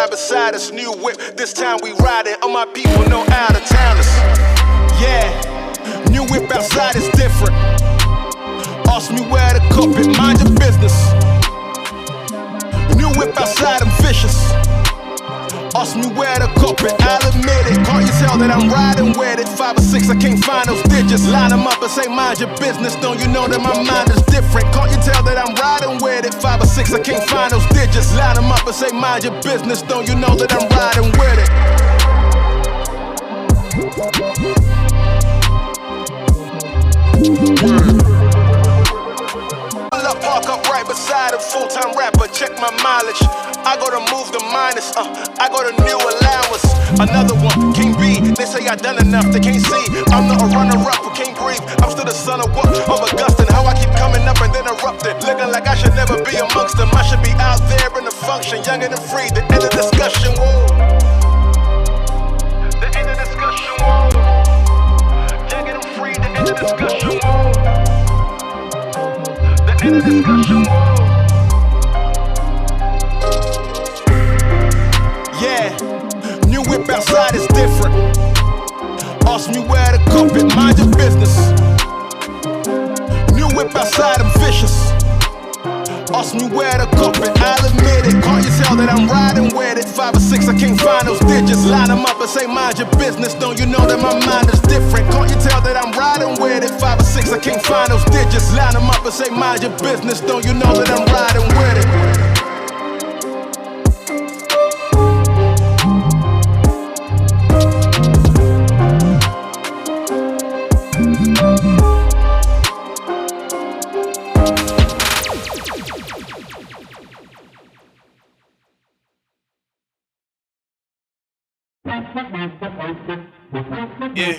right beside us. New whip, this time we riding. All my people know out of towners. Yeah, new whip outside is different. Ask me where the carpet, mind your business. New whip outside, I'm vicious. Ask me where the carpet, I'll admit it. Can't you tell that I'm riding with it? 5 or 6, I can't find those digits. Line them up and say mind your business. Don't you know that my mind is different? Can't you tell that I'm riding with it? 5 or 6, I can't find those digits. Line them up and say mind your business. Don't you know that I'm riding with it? Park up right beside a full-time rapper, check my mileage. I gotta move the minus, I got a new allowance. Another one, King B, they say I done enough, they can't see. I'm not a runner-up who can't breathe. I'm still the son of what? Of Augustine. How I keep coming up and then erupting. Looking like I should never be amongst them. I should be out there in the function, younger than free. The end of discussion, whoa. The end of discussion, whoa. Younger than free, the end of discussion, whoa. In the discussion. Yeah, new whip outside is different. Ask me where the carpet, mind your business. New whip outside, I'm vicious. Ask me where the carpet, I'll admit it. Can't you tell that I'm riding with it? 5 or 6, I can't find those digits. Line them up and say mind your business. Don't you know that my mind is different? Can't you tell that I'm riding with it? 5 or 6, I can't find those digits. Line them up and say mind your business. Don't you know that I'm riding with it? Yeah,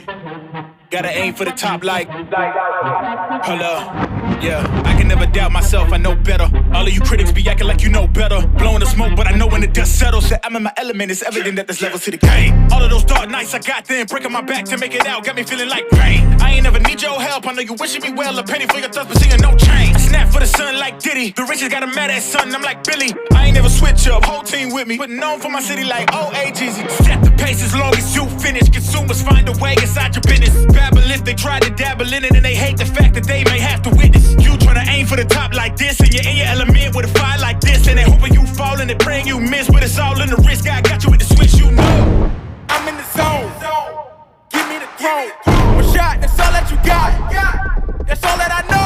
gotta aim for the top like, hold up, yeah, I can never doubt myself, I know better. All of you critics be acting like you know better. Blowing the smoke, but I know when the dust settles that I'm in my element, it's evident that there's levels to the game. All of those dark nights I got then, breaking my back to make it out, got me feeling like pain. I ain't never need your help, I know you wishing me well, a penny for your thoughts, but seeing no change. I snap for the sun like Diddy, the riches got a mad ass son, I'm like Billy. I ain't never switch up, whole team with me, putting on for my city like OH.Report. Set the pace as long as you finish, consumers find a way inside your business. Babble if they try to dabble in it and they hate the fact that they may have to witness. You tryna aim for the top like this and you're in your element with a fire like this, and they hoping you fall and they praying you miss, but it's all in the risk. I got you with the switch, you know. I'm in the zone, give me the throne. One shot, that's all that you got. That's all that I know.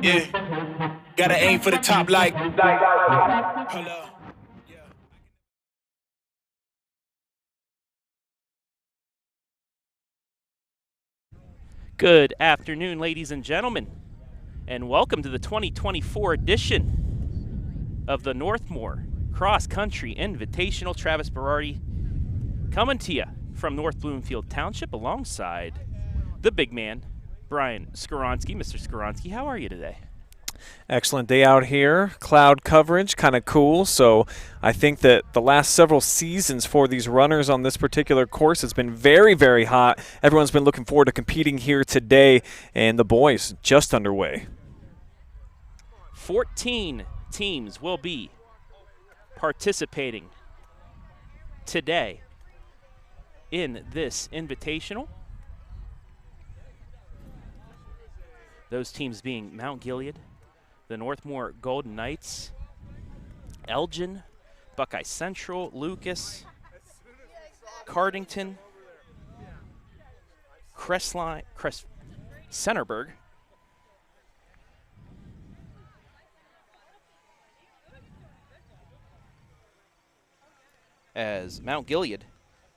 Yeah, gotta aim for the top like, hold up. Good afternoon, ladies and gentlemen, and welcome to the 2024 edition of the Northmore Cross Country Invitational. Travis Berardi coming to you from North Bloomfield Township alongside the big man, Brian Skoronsky. Mr. Skoronsky, how are you today? Excellent day out here. Cloud coverage, kind of cool. So I think that the last several seasons for these runners on this particular course has been very, very hot. Everyone's been looking forward to competing here today, and the boys just underway. 14 teams will be participating today in this invitational. Those teams being Mount Gilead, the Northmore Golden Knights, Elgin, Buckeye Central, Lucas, Cardington, Centerburg, as Mount Gilead,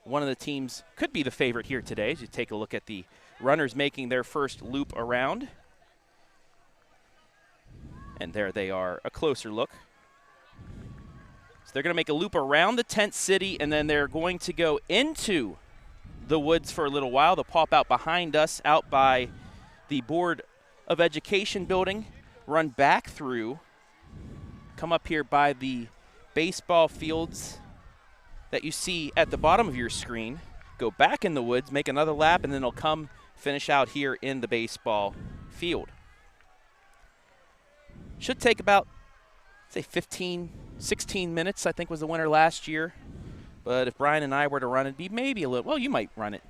one of the teams, could be the favorite here today as you take a look at the runners making their first loop around. And there they are, a closer look. So they're going to make a loop around the tent city, and then they're going to go into the woods for a little while. They'll pop out behind us, out by the Board of Education building, run back through, come up here by the baseball fields that you see at the bottom of your screen, go back in the woods, make another lap, and then they'll come finish out here in the baseball field. Should take about say 15, 16 minutes, I think was the winner last year. But if Brian and I were to run, it'd be maybe a little, well, you might run it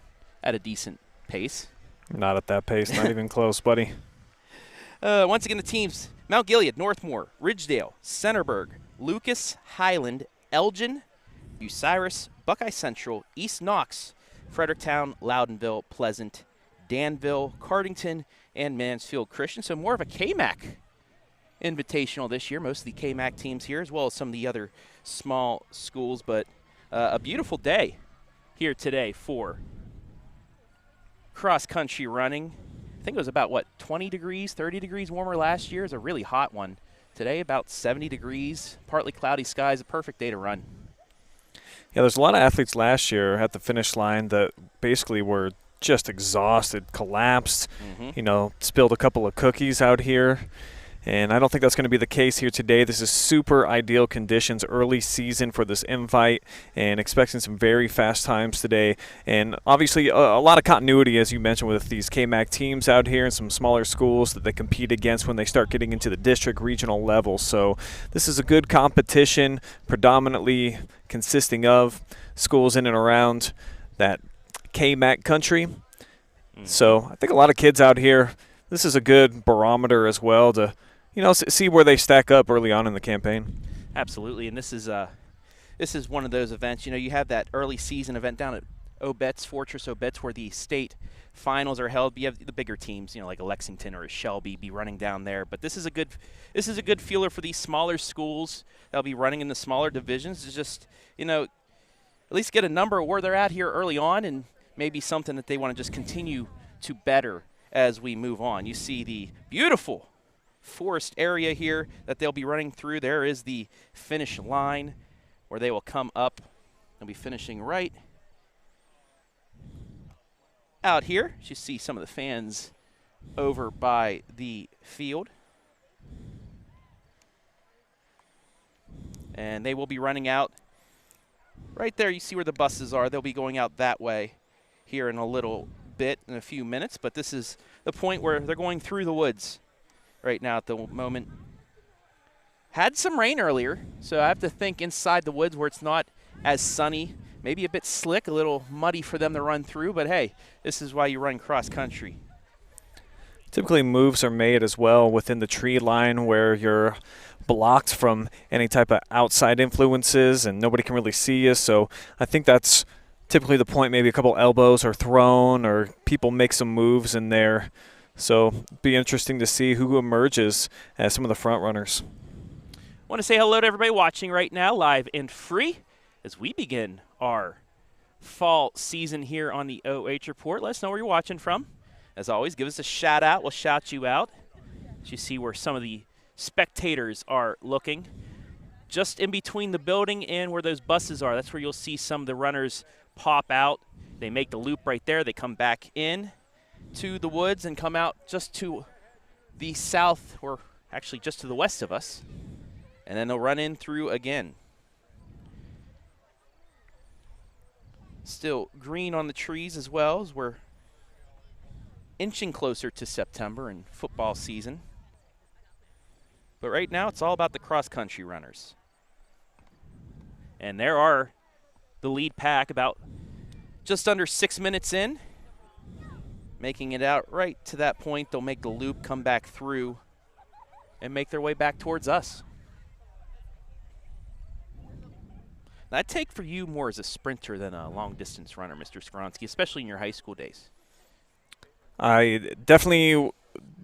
at a decent pace. Not at that pace, not even close, buddy. Once again, the teams: Mount Gilead, Northmore, Ridgedale, Centerburg, Lucas, Highland, Elgin, Bucyrus, Buckeye Central, East Knox, Fredericktown, Loudonville, Pleasant, Danville, Cardington, and Mansfield Christian. So more of a KMAC invitational this year. Most of the KMAC teams here, as well as some of the other small schools. But a beautiful day here today for cross-country running. I think it was about, 20 degrees, 30 degrees warmer last year. It was a really hot one. Today, about 70 degrees, partly cloudy skies, a perfect day to run. Yeah, there's a lot of athletes last year at the finish line that basically were just exhausted, collapsed, spilled a couple of cookies out here. And I don't think that's going to be the case here today. This is super ideal conditions, early season for this invite, and expecting some very fast times today. And obviously a lot of continuity, as you mentioned, with these KMAC teams out here and some smaller schools that they compete against when they start getting into the district regional level. So this is a good competition, predominantly consisting of schools in and around that KMAC country. So I think a lot of kids out here, this is a good barometer as well to see where they stack up early on in the campaign. Absolutely, and this is one of those events. You have that early season event down at Obetz, Fortress Obetz, where the state finals are held. You have the bigger teams, like a Lexington or a Shelby, be running down there. But this is a good feeler for these smaller schools that'll be running in the smaller divisions. It's just at least get a number of where they're at here early on, and maybe something that they want to just continue to better as we move on. You see the beautiful forest area here that they'll be running through. There is the finish line where they will come up. They'll be finishing right out here. You see some of the fans over by the field. And they will be running out right there. You see where the buses are. They'll be going out that way here in a little bit, in a few minutes. But this is the point where they're going through the woods right now at the moment. Had some rain earlier, so I have to think inside the woods where it's not as sunny, maybe a bit slick, a little muddy for them to run through, but hey, this is why you run cross country. Typically moves are made as well within the tree line where you're blocked from any type of outside influences and nobody can really see you, so I think that's typically the point. Maybe a couple elbows are thrown or people make some moves in there. So it'll be interesting to see who emerges as some of the front runners. I want to say hello to everybody watching right now, live and free, as we begin our fall season here on the OH.Report. Let us know where you're watching from. As always, give us a shout out. We'll shout you out. As you see where some of the spectators are looking. Just in between the building and where those buses are, that's where you'll see some of the runners pop out. They make the loop right there. They come back in to the woods and come out just to the south, or actually just to the west of us, and then they'll run in through again. Still green on the trees as well, as we're inching closer to September and football season. But right now it's all about the cross-country runners. And there are the lead pack, about just under 6 minutes in. Making it out right to that point. They'll make the loop, come back through, and make their way back towards us. I'd take for you more as a sprinter than a long-distance runner, Mr. Skronsky, especially in your high school days. I definitely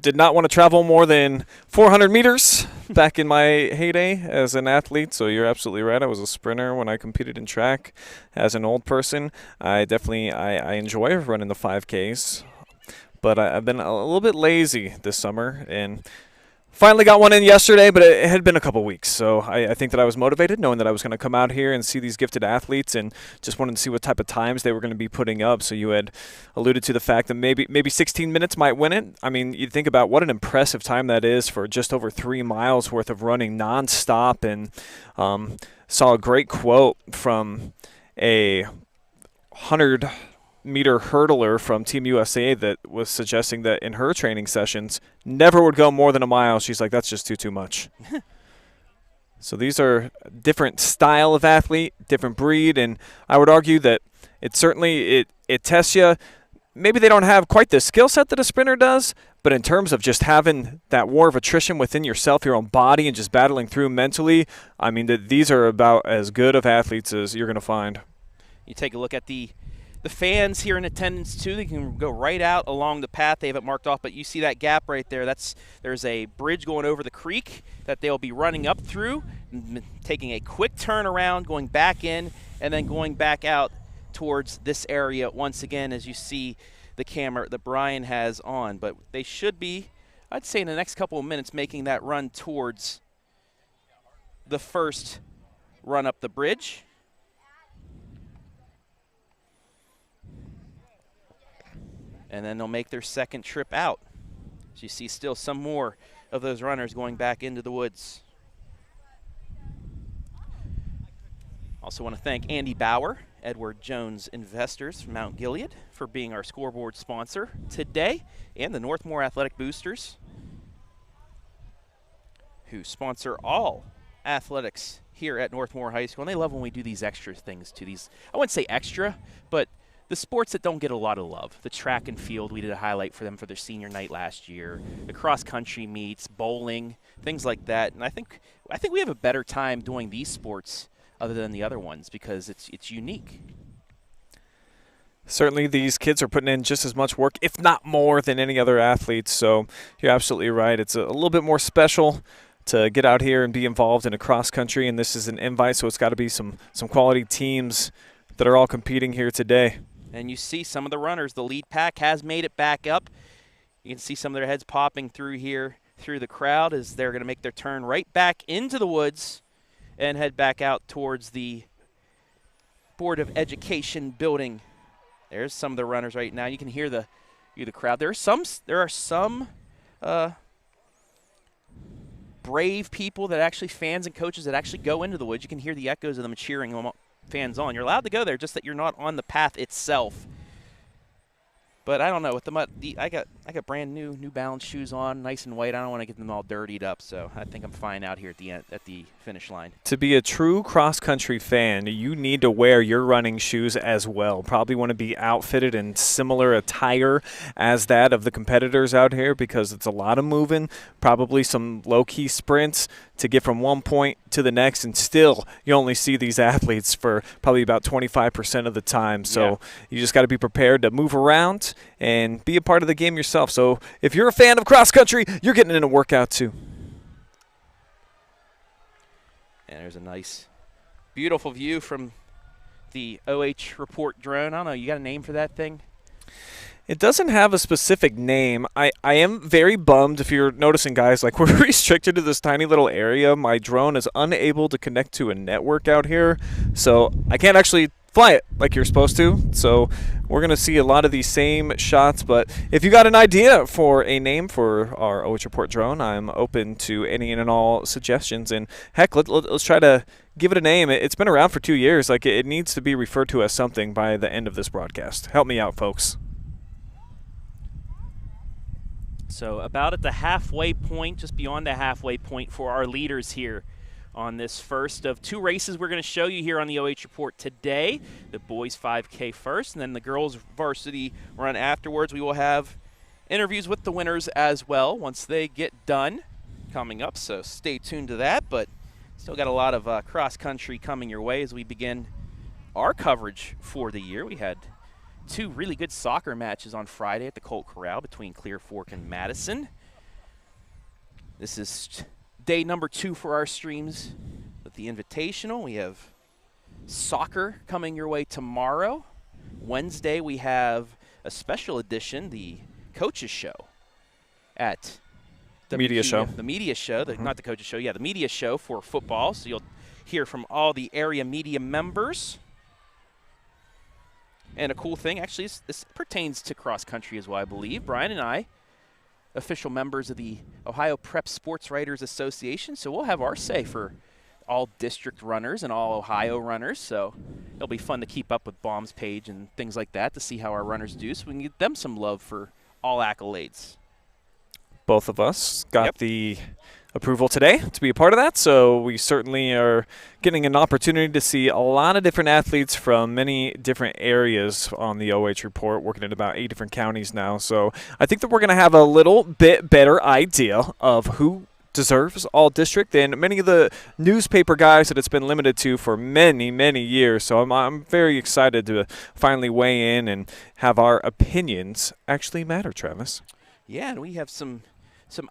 did not want to travel more than 400 meters back in my heyday as an athlete, so you're absolutely right. I was a sprinter when I competed in track. As an old person, I enjoy running the 5Ks. But I've been a little bit lazy this summer and finally got one in yesterday, but it had been a couple weeks. So I think that I was motivated, knowing that I was going to come out here and see these gifted athletes, and just wanted to see what type of times they were going to be putting up. So you had alluded to the fact that maybe 16 minutes might win it. I mean, you think about what an impressive time that is for just over 3 miles worth of running nonstop. And saw a great quote from a 100-meter hurdler from Team USA that was suggesting that in her training sessions never would go more than a mile. She's like, that's just too much. So these are different style of athlete, different breed, and I would argue that it certainly it tests you. Maybe they don't have quite the skill set that a sprinter does, but in terms of just having that war of attrition within yourself, your own body, and just battling through mentally, I mean, these are about as good of athletes as you're going to find. You take a look at the fans here in attendance too. They can go right out along the path. They have it marked off, but you see that gap right there. There's a bridge going over the creek that they'll be running up through, taking a quick turn around, going back in, and then going back out towards this area once again, as you see the camera that Brian has on. But they should be, I'd say in the next couple of minutes, making that run towards the first run up the bridge. And then they'll make their second trip out. As you see still some more of those runners going back into the woods. Also want to thank Andy Bauer, Edward Jones Investors from Mount Gilead, for being our scoreboard sponsor today, and the Northmore Athletic Boosters, who sponsor all athletics here at Northmore High School. And they love when we do these extra things to these, I wouldn't say extra, but the sports that don't get a lot of love. The track and field, we did a highlight for them for their senior night last year. The cross-country meets, bowling, things like that. And I think we have a better time doing these sports other than the other ones because it's unique. Certainly these kids are putting in just as much work, if not more, than any other athletes. So you're absolutely right. It's a little bit more special to get out here and be involved in a cross-country, and this is an invite, so it's got to be some quality teams that are all competing here today. And you see some of the runners. The lead pack has made it back up. You can see some of their heads popping through here, through the crowd, as they're going to make their turn right back into the woods and head back out towards the Board of Education building. There's some of the runners right now. You can hear the crowd. There are some brave people that actually, fans and coaches that actually go into the woods. You can hear the echoes of them cheering them fans on. You're allowed to go there, just that you're not on the path itself. But I don't know, with the mud, I got brand New Balance shoes on, nice and white. I don't want to get them all dirtied up, so I think I'm fine out here at the finish line. To be a true cross-country fan, you need to wear your running shoes as well. Probably want to be outfitted in similar attire as that of the competitors out here, because it's a lot of moving, probably some low-key sprints to get from one point to the next, and still you only see these athletes for probably about 25% of the time. So you just got to be prepared to move around and be a part of the game yourself. So if you're a fan of cross country, you're getting in a workout too. And there's a nice, beautiful view from the OH.Report drone. I don't know, you got a name for that thing? It doesn't have a specific name. I am very bummed, if you're noticing, guys, like we're restricted to this tiny little area. My drone is unable to connect to a network out here, so I can't actually fly it like you're supposed to. So we're going to see a lot of these same shots, but if you got an idea for a name for our OH.Report drone, I'm open to any and all suggestions. And heck, let's try to give it a name. It's been around for 2 years. Like, it needs to be referred to as something by the end of this broadcast. Help me out, folks. So about at the halfway point, just beyond the halfway point for our leaders here on this first of two races we're going to show you here on the OH.Report today. The boys 5K first, and then the girls varsity run afterwards. We will have interviews with the winners as well once they get done coming up, so stay tuned to that. But still got a lot of cross-country coming your way as we begin our coverage for the year. We had two really good soccer matches on Friday at the Colt Corral between Clear Fork and Madison. This is day number 2 for our streams with the Invitational. We have soccer coming your way tomorrow. Wednesday we have a special edition, the Coaches Show at the media show. The media show, not the Coaches Show, the media show for football. So you'll hear from all the area media members. And a cool thing, actually, this pertains to cross-country as well, I believe. Brian and I, official members of the Ohio Prep Sports Writers Association, so we'll have our say for all district runners and all Ohio runners. So it'll be fun to keep up with Baum's page and things like that to see how our runners do, so we can get them some love for all accolades. Both of us got the approval today to be a part of that, so we certainly are getting an opportunity to see a lot of different athletes from many different areas on the OH Report, working in about 8 different counties now. So I think that we're going to have a little bit better idea of who deserves all district than many of the newspaper guys that it's been limited to for many, many years. So I'm very excited to finally weigh in and have our opinions actually matter, Travis. Yeah, and we have some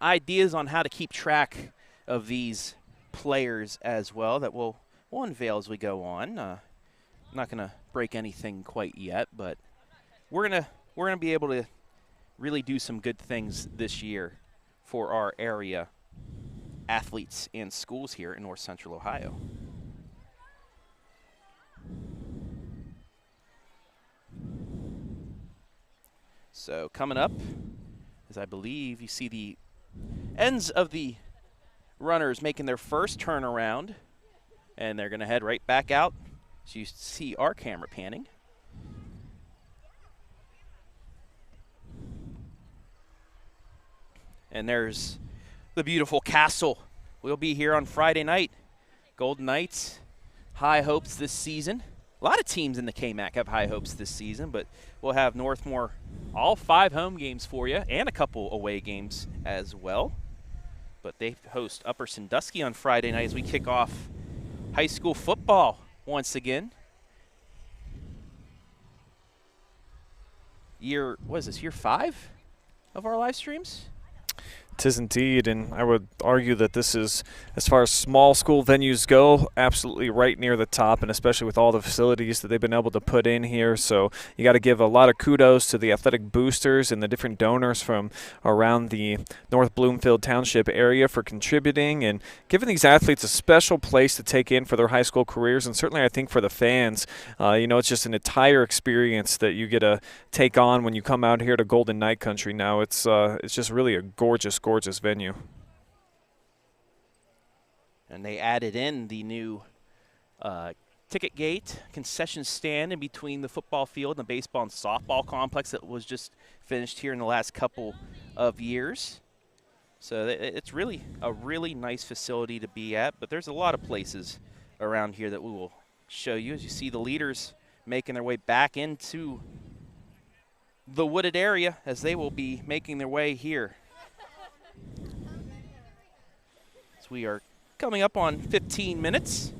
ideas on how to keep track of these players as well that we'll unveil as we go on. I'm not going to break anything quite yet, but we're gonna be able to really do some good things this year for our area athletes and schools here in North Central Ohio. So coming up, as I believe you see the ends of the runners making their first turnaround, and they're going to head right back out. So you see our camera panning. And there's the beautiful castle. We'll be here on Friday night. Golden Knights, high hopes this season. A lot of teams in the KMAC have high hopes this season, but we'll have Northmore all 5 home games for you and a couple away games as well. But they host Upper Sandusky on Friday night as we kick off high school football once again. Year 5 of our live streams? 'Tis indeed, and I would argue that this is, as far as small school venues go, absolutely right near the top, and especially with all the facilities that they've been able to put in here. So you got to give a lot of kudos to the athletic boosters and the different donors from around the North Bloomfield Township area for contributing and giving these athletes a special place to take in for their high school careers, and certainly I think for the fans, it's just an entire experience that you get to take on when you come out here to Golden Knight Country now. It's just really a gorgeous venue. And they added in the new ticket gate concession stand in between the football field and the baseball and softball complex that was just finished here in the last couple of years. So it's really a really nice facility to be at, but there's a lot of places around here that we will show you as you see the leaders making their way back into the wooded area as they will be making their way here. So we are coming up on 15 minutes.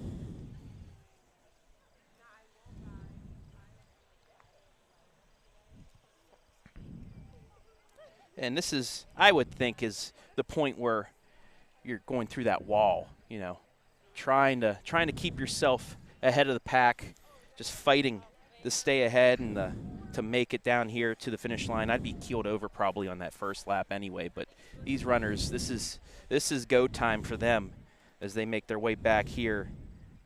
And this is, I would think, is the point where you're going through that wall, trying to keep yourself ahead of the pack, just fighting to stay ahead and to make it down here to the finish line. I'd be keeled over probably on that first lap anyway, but these runners, this is go time for them as they make their way back here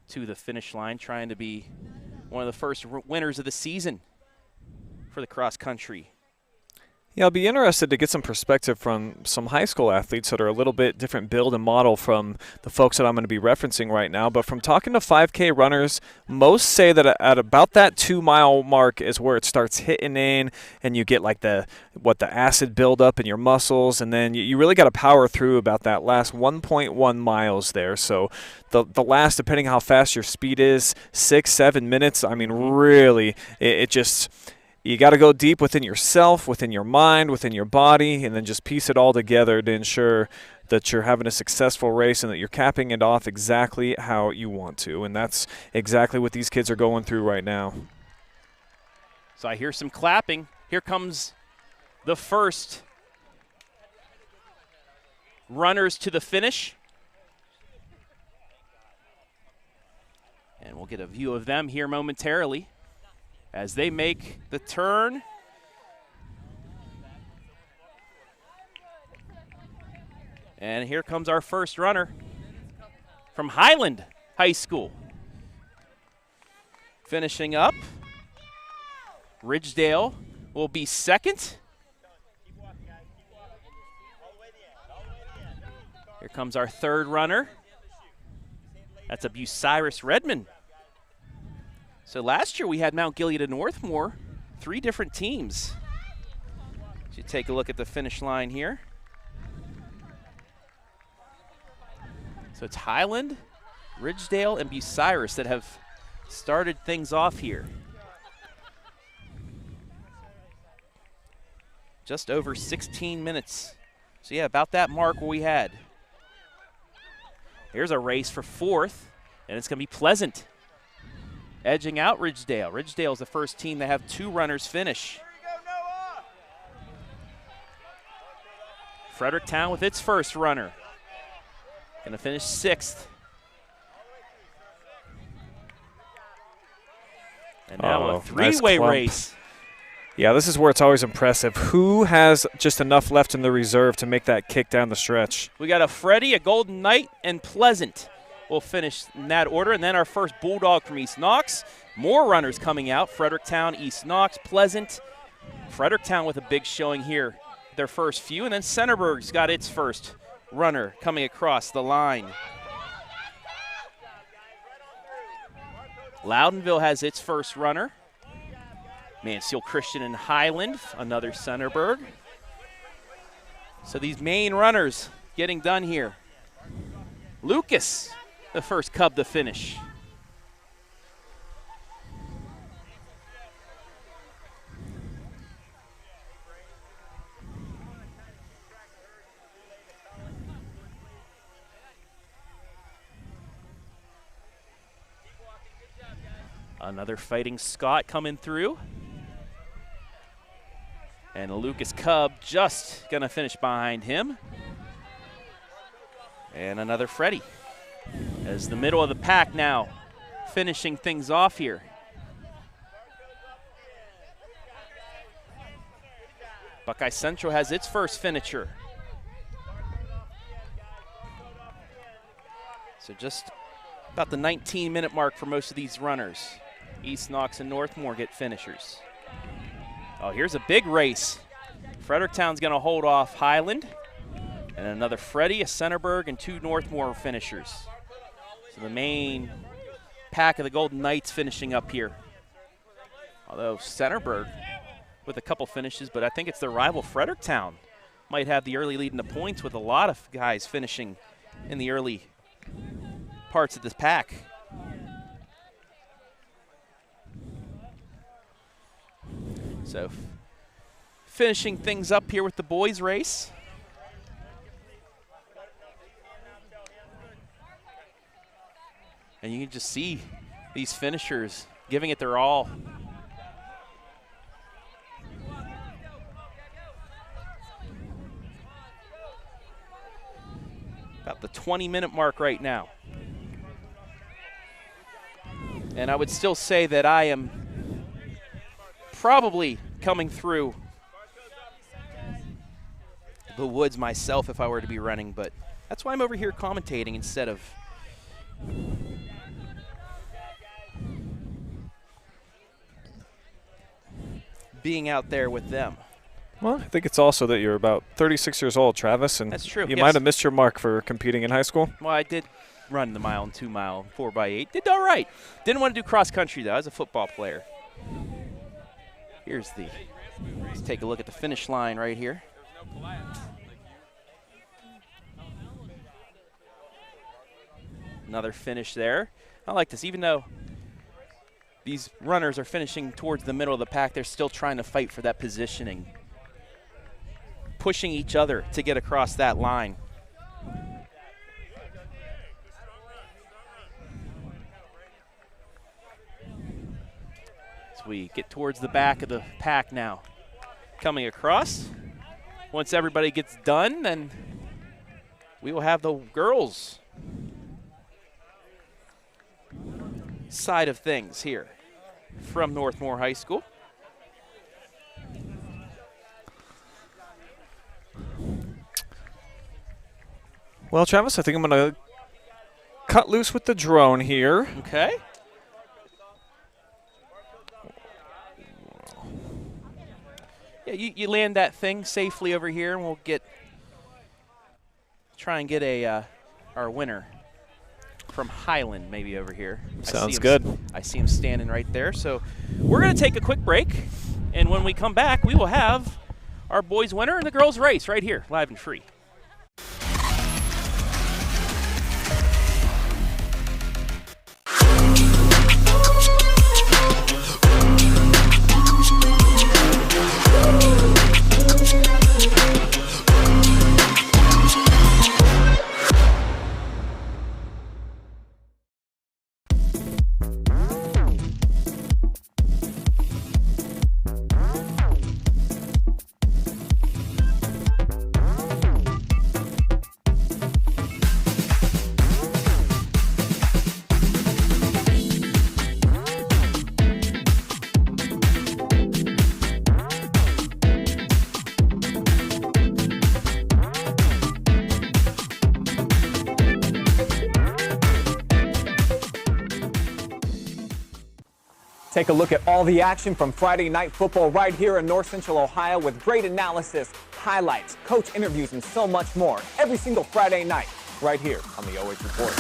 to the finish line, trying to be one of the first winners of the season for the cross country. Yeah, I'll be interested to get some perspective from some high school athletes that are a little bit different build and model from the folks that I'm going to be referencing right now. But from talking to 5K runners, most say that at about that 2-mile mark is where it starts hitting in, and you get like the acid buildup in your muscles, and then you really got to power through about that last 1.1 miles there. So the last, depending how fast your speed is, 6-7 minutes. I mean, really, it just. You got to go deep within yourself, within your mind, within your body, and then just piece it all together to ensure that you're having a successful race and that you're capping it off exactly how you want to. And that's exactly what these kids are going through right now. So I hear some clapping. Here comes the first runners to the finish. And we'll get a view of them here momentarily as they make the turn. And here comes our first runner from Highland High School. Finishing up, Ridgedale will be second. Here comes our third runner. That's a Bucyrus Redmond. So last year we had Mount Gilead and Northmore, 3 different teams. So you take a look at the finish line here. So it's Highland, Ridgedale, and Bucyrus that have started things off here. Just over 16 minutes. So yeah, about that mark where we had. Here's a race for 4th, and it's going to be Pleasant edging out Ridgedale. Ridgedale is the first team to have 2 runners finish. Fredericktown with its first runner. Going to finish 6th. And now a 3-way race. Yeah, this is where it's always impressive. Who has just enough left in the reserve to make that kick down the stretch? We got a Freddie, a Golden Knight, and Pleasant will finish in that order. And then our first Bulldog from East Knox. More runners coming out. Fredericktown, East Knox, Pleasant. Fredericktown with a big showing here. Their first few. And then Centerburg's got its first runner coming across the line. Loudonville has its first runner. Mansfield Christian and Highland, another Centerburg. So these main runners getting done here. Lucas, the first Cub to finish. Another Fighting Scott coming through. And Lucas Cub just going to finish behind him. And another Freddie. As the middle of the pack now finishing things off here. Buckeye Central has its first finisher. So just about the 19-minute mark for most of these runners. East Knox and Northmore get finishers. Oh, here's a big race. Fredericktown's going to hold off Highland. And another Freddie, a Centerburg, and 2 Northmore finishers. So the main pack of the Golden Knights finishing up here. Although Centerburg with a couple finishes, but I think it's their rival Fredericktown might have the early lead in the points with a lot of guys finishing in the early parts of this pack. So finishing things up here with the boys race. And you can just see these finishers giving it their all. About the 20-minute mark right now. And I would still say that I am probably coming through the woods myself if I were to be running, but that's why I'm over here commentating instead of being out there with them. Well, I think it's also that you're about 36 years old, Travis, and that's true. You might have missed your mark for competing in high school. Well, I did run the mile and 2 mile, 4x8. Did all right. Didn't want to do cross country, though. I was a football player. Let's take a look at the finish line right here. Another finish there. I like this. Even though these runners are finishing towards the middle of the pack, they're still trying to fight for that positioning, pushing each other to get across that line. As we get towards the back of the pack now, coming across. Once everybody gets done, then we will have the girls' side of things here from Northmore High School. Well, Travis, I think I'm going to cut loose with the drone here. Okay. Yeah, you land that thing safely over here, and we'll try and get our winner from Highland maybe over here. Sounds good. I see him standing right there. So we're going to take a quick break, and when we come back, we will have our boys' winner and the girls' race right here, live and free. Take a look at all the action from Friday Night Football right here in North Central Ohio with great analysis, highlights, coach interviews, and so much more every single Friday night right here on the OH.Report.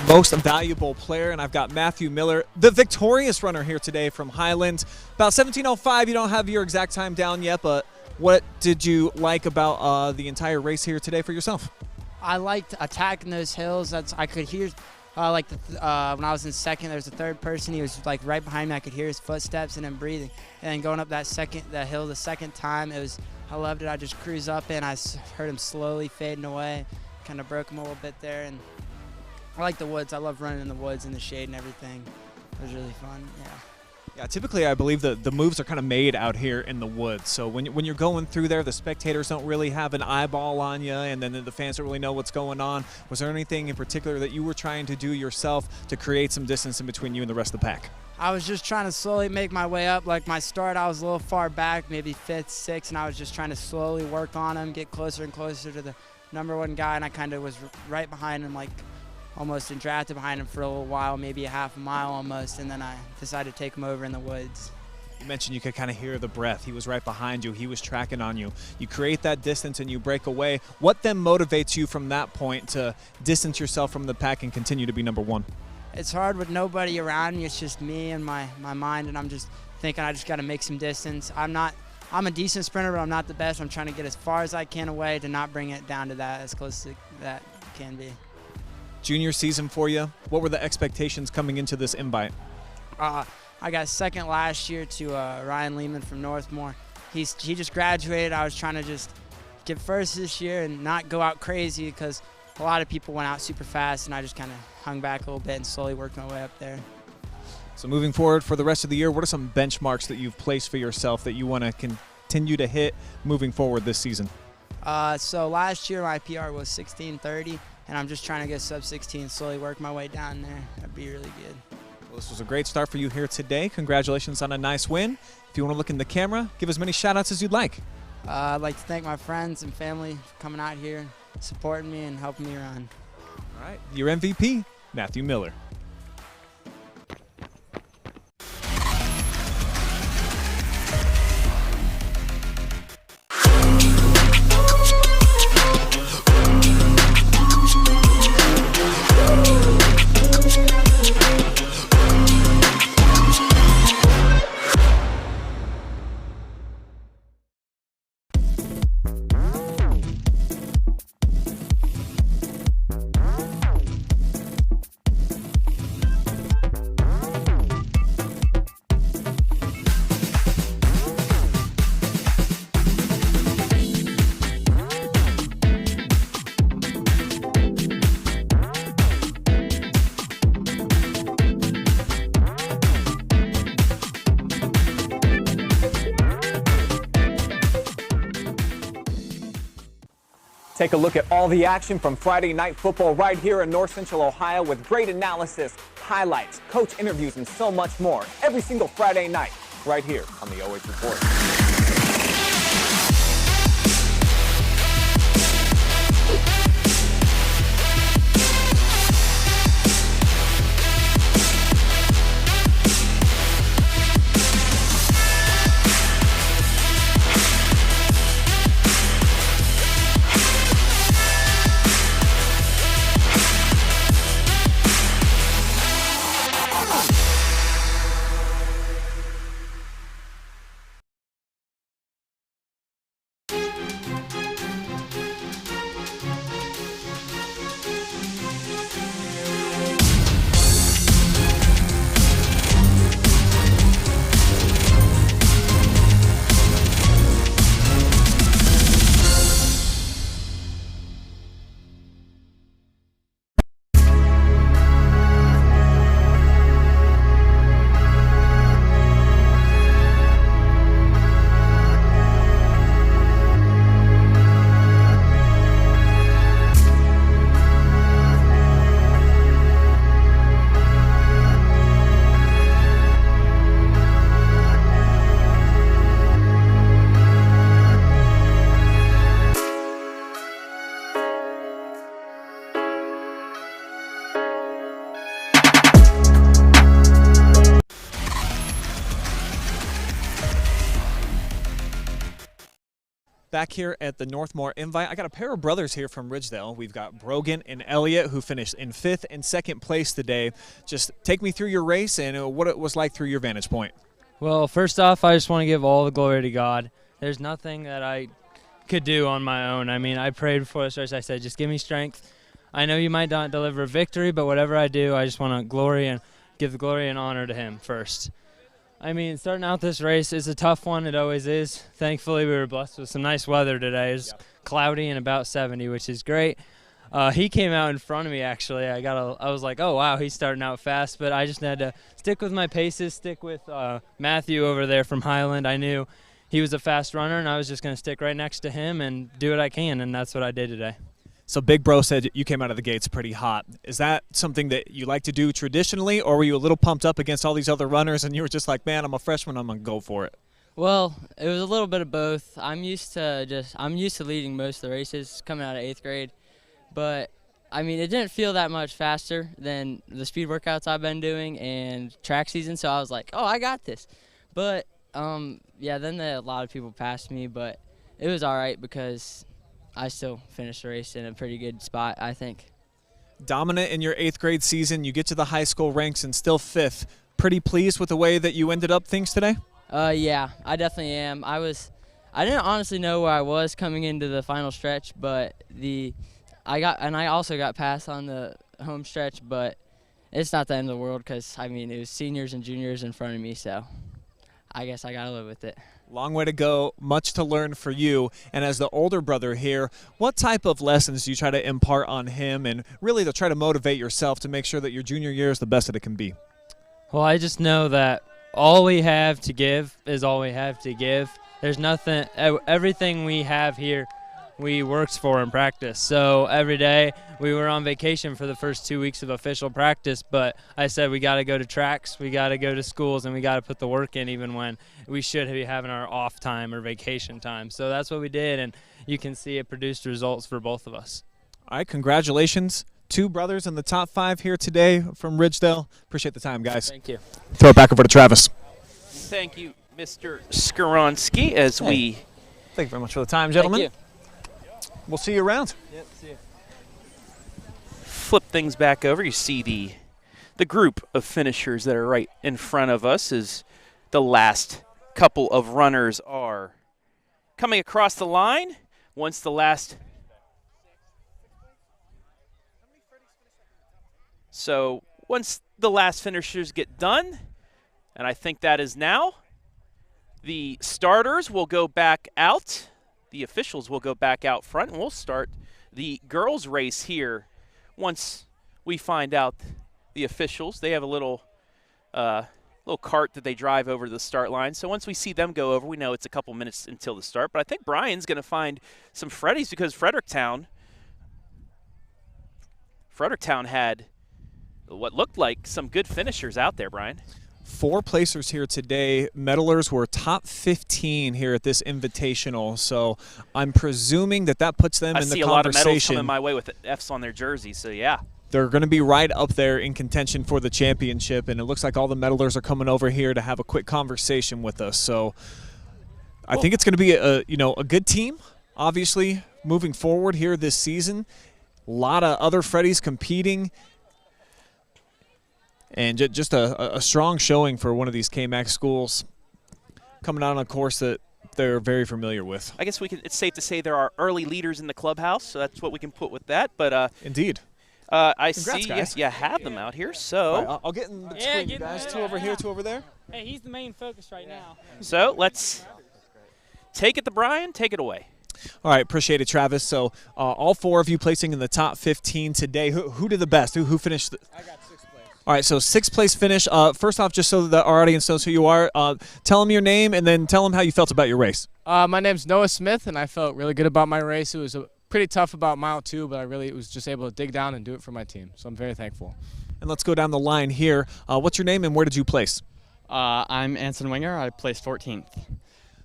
Most valuable player, and I've got Matthew Miller, the victorious runner here today from Highland. About 17:05. You don't have your exact time down yet, but what did you like about the entire race here today for yourself? I liked attacking those hills. I could hear, when I was in second, there was a third person. He was like right behind me. I could hear his footsteps and him breathing. And then going up that hill the second time, I loved it. I just cruised up and I heard him slowly fading away. Kind of broke him a little bit there, and I like the woods. I love running in the woods in the shade and everything. It was really fun, yeah. Yeah, typically I believe that the moves are kind of made out here in the woods. So when you're going through there, the spectators don't really have an eyeball on you, and then the fans don't really know what's going on. Was there anything in particular that you were trying to do yourself to create some distance in between you and the rest of the pack? I was just trying to slowly make my way up. Like my start, I was a little far back, maybe 5th, 6th, and I was just trying to slowly work on him, get closer and closer to the #1 guy, and I kind of was right behind him, like almost and drafted behind him for a little while, maybe a half a mile almost, and then I decided to take him over in the woods. You mentioned you could kind of hear the breath. He was right behind you. He was tracking on you. You create that distance and you break away. What then motivates you from that point to distance yourself from the pack and continue to be #1? It's hard with nobody around me. It's just me and my mind, and I'm just thinking I just got to make some distance. I'm a decent sprinter, but I'm not the best. I'm trying to get as far as I can away to not bring it down to that, as close to that can be. Junior season for you. What were the expectations coming into this invite? I got second last year to Ryan Lehman from Northmore. He just graduated. I was trying to just get first this year and not go out crazy because a lot of people went out super fast, and I just kind of hung back a little bit and slowly worked my way up there. So moving forward for the rest of the year, what are some benchmarks that you've placed for yourself that you want to continue to hit moving forward this season? So last year my PR was 16:30, and I'm just trying to get sub 16, slowly work my way down there. That'd be really good. Well, this was a great start for you here today. Congratulations on a nice win. If you want to look in the camera, give as many shout-outs as you'd like. I'd like to thank my friends and family for coming out here, supporting me, and helping me run. All right, your MVP, Matthew Miller. Take a look at all the action from Friday Night Football right here in North Central Ohio with great analysis, highlights, coach interviews, and so much more every single Friday night right here on the OH.Report. Back here at the Northmore Invite, I got a pair of brothers here from Ridgedale. We've got Brogan and Elliott, who finished in 5th and 2nd place today. Just take me through your race and what it was like through your vantage point. Well, first off, I just want to give all the glory to God. There's nothing that I could do on my own. I mean, I prayed before this race. I said, just give me strength. I know you might not deliver victory, but whatever I do, I just want to give the glory and honor to Him first. I mean, starting out this race is a tough one. It always is. Thankfully, we were blessed with some nice weather today. It's cloudy and about 70, which is great. He came out in front of me, actually. I was like, oh, wow, he's starting out fast. But I just had to stick with my paces, stick with Matthew over there from Highland. I knew he was a fast runner, and I was just going to stick right next to him and do what I can, and that's what I did today. So Big Bro said you came out of the gates pretty hot. Is that something that you like to do traditionally, or were you a little pumped up against all these other runners and you were just like, man, I'm a freshman, I'm going to go for it? Well, it was a little bit of both. I'm used to leading most of the races coming out of 8th grade, but I mean, it didn't feel that much faster than the speed workouts I've been doing and track season, so I was like, oh, I got this. But yeah, then a lot of people passed me, but it was all right because I still finished the race in a pretty good spot, I think. Dominant in your 8th grade season, you get to the high school ranks and still 5th. Pretty pleased with the way that you ended up things today? Yeah, I definitely am. I didn't honestly know where I was coming into the final stretch, but I also got passed on the home stretch, but it's not the end of the world because, I mean, it was seniors and juniors in front of me, so I guess I got to live with it. Long way to go, much to learn for you. And as the older brother here, what type of lessons do you try to impart on him and really to try to motivate yourself to make sure that your junior year is the best that it can be? Well, I just know that all we have to give is all we have to give. There's nothing, everything we have here we worked for in practice. So every day we were on vacation for the first 2 weeks of official practice, but I said we got to go to tracks, we got to go to schools, and we got to put the work in even when we should be having our off time or vacation time. So that's what we did, and you can see it produced results for both of us. All right, congratulations. 2 brothers in the top 5 here today from Ridgedale. Appreciate the time, guys. Thank you. Throw it back over to Travis. Thank you, Mr. Skoronsky, as we... Thank you very much for the time, gentlemen. Thank you. We'll see you around. Yep, see you. Flip things back over. You see the group of finishers that are right in front of us as the last couple of runners are coming across the line. Once the last... So once the last finishers get done, and I think that is now, the starters will go back out. The officials will go back out front, and we'll start the girls' race here once we find out the officials. They have a little little cart that they drive over to the start line. So once we see them go over, we know it's a couple minutes until the start. But I think Brian's going to find some Freddies because Fredericktown had what looked like some good finishers out there, Brian. 4 placers here today. Medalers were top 15 here at this invitational, so I'm presuming that puts them in the conversation. I see a lot of medals coming my way with Fs on their jerseys, so yeah. They're going to be right up there in contention for the championship, and it looks like all the medalers are coming over here to have a quick conversation with us. So I think it's going to be a good team, obviously, moving forward here this season. A lot of other Freddies competing. And just a strong showing for one of these KMAX schools coming out on a course that they're very familiar with. I guess it's safe to say there are early leaders in the clubhouse, so that's what we can put with that. But indeed. I Congrats, see guys. you have them out here, so. Right, I'll get in between you guys. 2 over here, 2 over there. Hey, he's the main focus right now. So let's take it to Brian. Take it away. All right, appreciate it, Travis. So all 4 of you placing in the top 15 today. Who did the best? Who finished? I got 6th place. All right, so 6th place finish. First off, just so that our audience knows who you are, tell them your name and then tell them how you felt about your race. My name's Noah Smith, and I felt really good about my race. It was pretty tough about mile 2, but I really was just able to dig down and do it for my team. So I'm very thankful. And let's go down the line here. What's your name and where did you place? I'm Anson Winger. I placed 14th.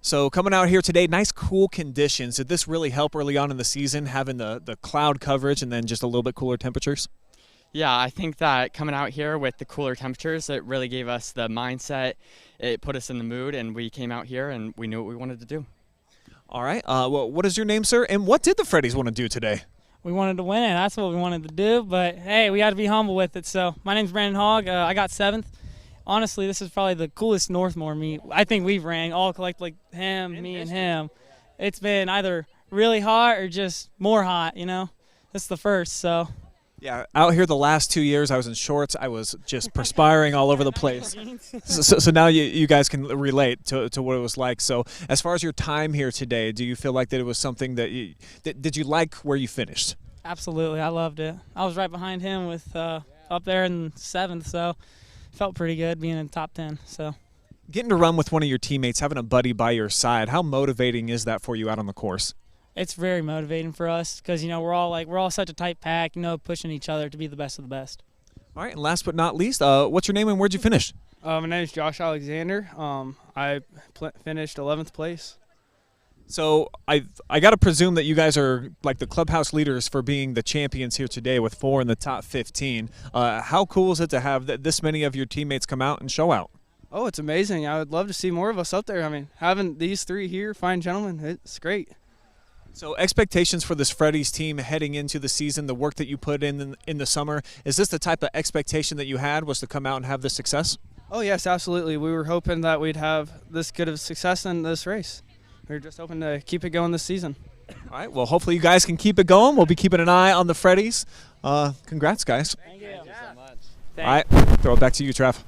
So coming out here today, nice cool conditions. Did this really help early on in the season, having the cloud coverage and then just a little bit cooler temperatures? Yeah, I think that coming out here with the cooler temperatures, it really gave us the mindset. It put us in the mood, and we came out here and we knew what we wanted to do. All right. Well, what is your name, sir? And what did the Freddies want to do today? We wanted to win it. That's what we wanted to do. But, hey, we got to be humble with it. So my name's Brandon Hogg. I got 7th. Honestly, this is probably the coolest Northmore meet I think we've ran, all collectively, him, me, and him. It's been either really hot or just more hot, you know. This is the first, so. Yeah, out here the last 2 years, I was in shorts. I was just perspiring all over the place. So now you guys can relate to what it was like. So as far as your time here today, do you feel like that it was something that did you like where you finished? Absolutely, I loved it. I was right behind him with up there in 7th, so felt pretty good being in the top 10. So getting to run with one of your teammates, having a buddy by your side, how motivating is that for you out on the course? It's very motivating for us because, you know, we're all such a tight pack, you know, pushing each other to be the best of the best. All right, and last but not least, what's your name and where'd you finish? My name is Josh Alexander. I finished 11th place. So I got to presume that you guys are like the clubhouse leaders for being the champions here today with 4 in the top 15. How cool is it to have this many of your teammates come out and show out? Oh, it's amazing. I would love to see more of us up there. I mean, having these 3 here, fine gentlemen, it's great. So expectations for this Freddies team heading into the season, the work that you put in the summer, is this the type of expectation that you had, was to come out and have this success? Oh, yes, absolutely. We were hoping that we'd have this good of success in this race. We were just hoping to keep it going this season. All right, well, hopefully you guys can keep it going. We'll be keeping an eye on the Freddies. Congrats, guys. Thank you so much. All right, throw it back to you, Trav.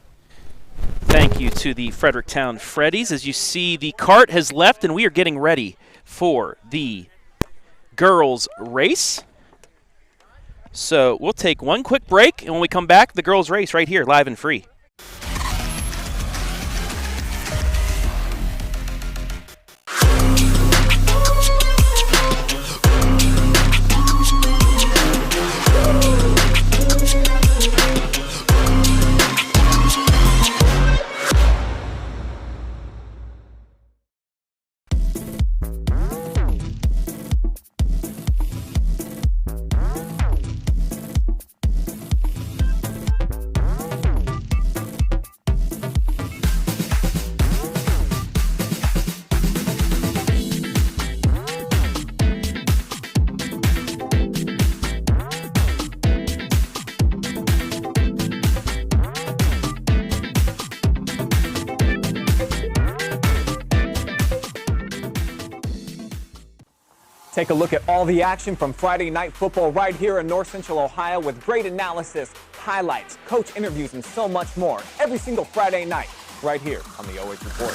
Thank you to the Fredericktown Freddies. As you see, the cart has left, and we are getting ready for the girls race. So we'll take one quick break, and when we come back, the girls race right here, live and free. Take a look at all the action from Friday Night Football right here in North Central Ohio with great analysis, highlights, coach interviews, and so much more every single Friday night right here on the OH.Report.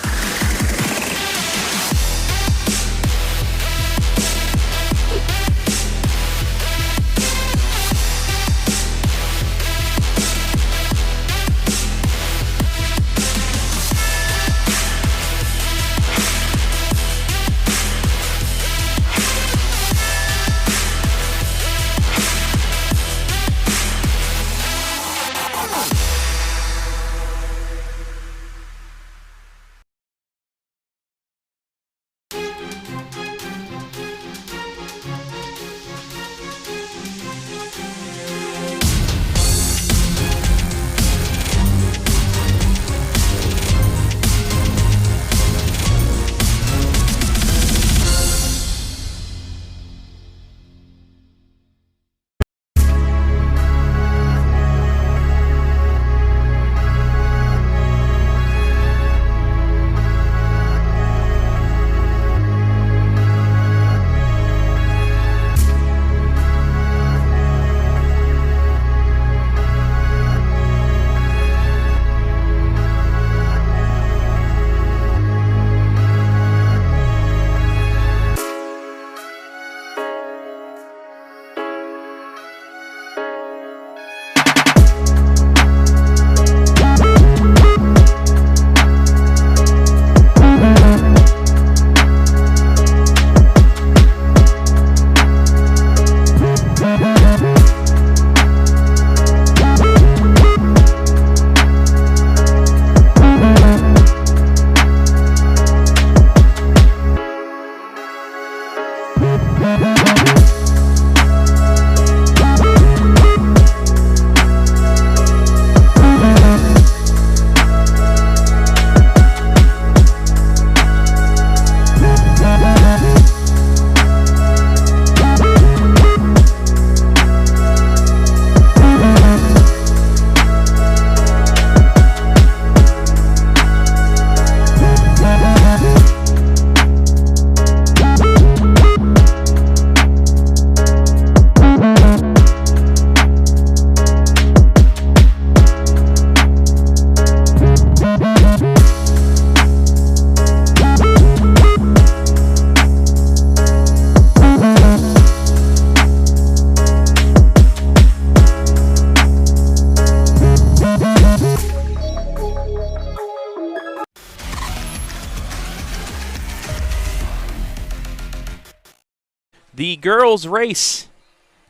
The girls' race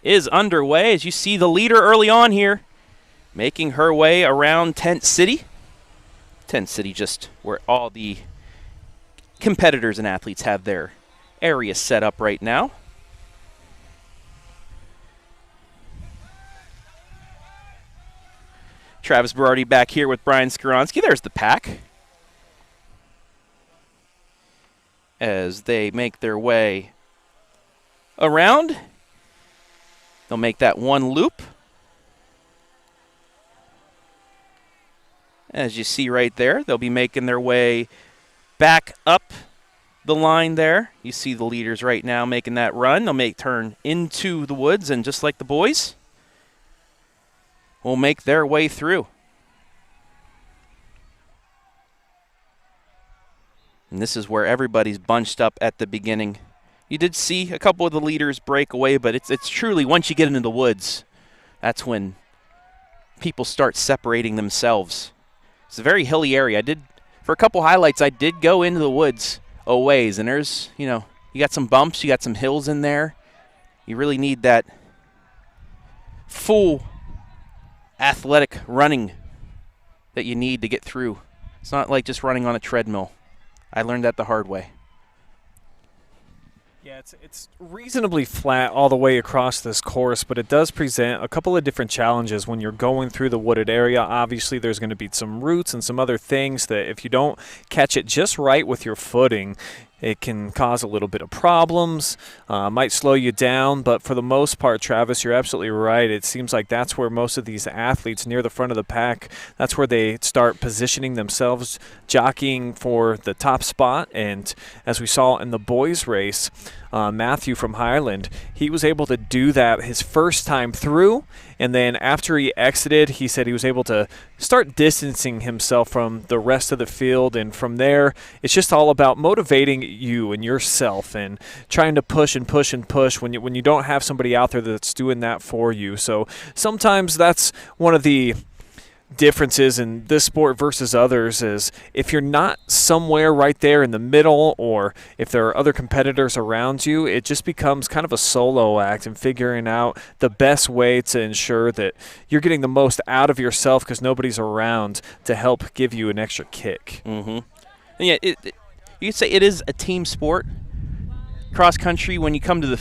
is underway. As you see the leader early on here, making her way around Tent City. Tent City, just where all the competitors and athletes have their area set up right now. Travis Berardi back here with Brian Skoronsky. There's the pack as they make their way around. They'll make that one loop. As you see right there, they'll be making their way back up the line there. You see the leaders right now making that run. They'll turn into the woods, and just like the boys, will make their way through. And this is where everybody's bunched up at the beginning. You did see a couple of the leaders break away, but it's truly, once you get into the woods, that's when people start separating themselves. It's a very hilly area. For a couple highlights, I did go into the woods a ways, and there's, you got some bumps, you got some hills in there. You really need that full athletic running that you need to get through. It's not like just running on a treadmill. I learned that the hard way. Yeah, it's reasonably flat all the way across this course, but it does present a couple of different challenges when you're going through the wooded area. Obviously, there's going to be some roots and some other things that if you don't catch it just right with your footing, it can cause a little bit of problems, might slow you down, but for the most part, Travis, you're absolutely right. It seems like that's where most of these athletes near the front of the pack, that's where they start positioning themselves, jockeying for the top spot. And as we saw in the boys' race, Matthew from Highland, he was able to do that his first time through, and then after he exited, he said he was able to start distancing himself from the rest of the field, and from there, it's just all about motivating you and yourself and trying to push and push and push when you don't have somebody out there that's doing that for you. So sometimes that's one of the differences in this sport versus others, is if you're not somewhere right there in the middle, or if there are other competitors around you, it just becomes kind of a solo act and figuring out the best way to ensure that you're getting the most out of yourself because nobody's around to help give you an extra kick. Mm-hmm. And yeah, you could say it is a team sport. Cross country, when you come to the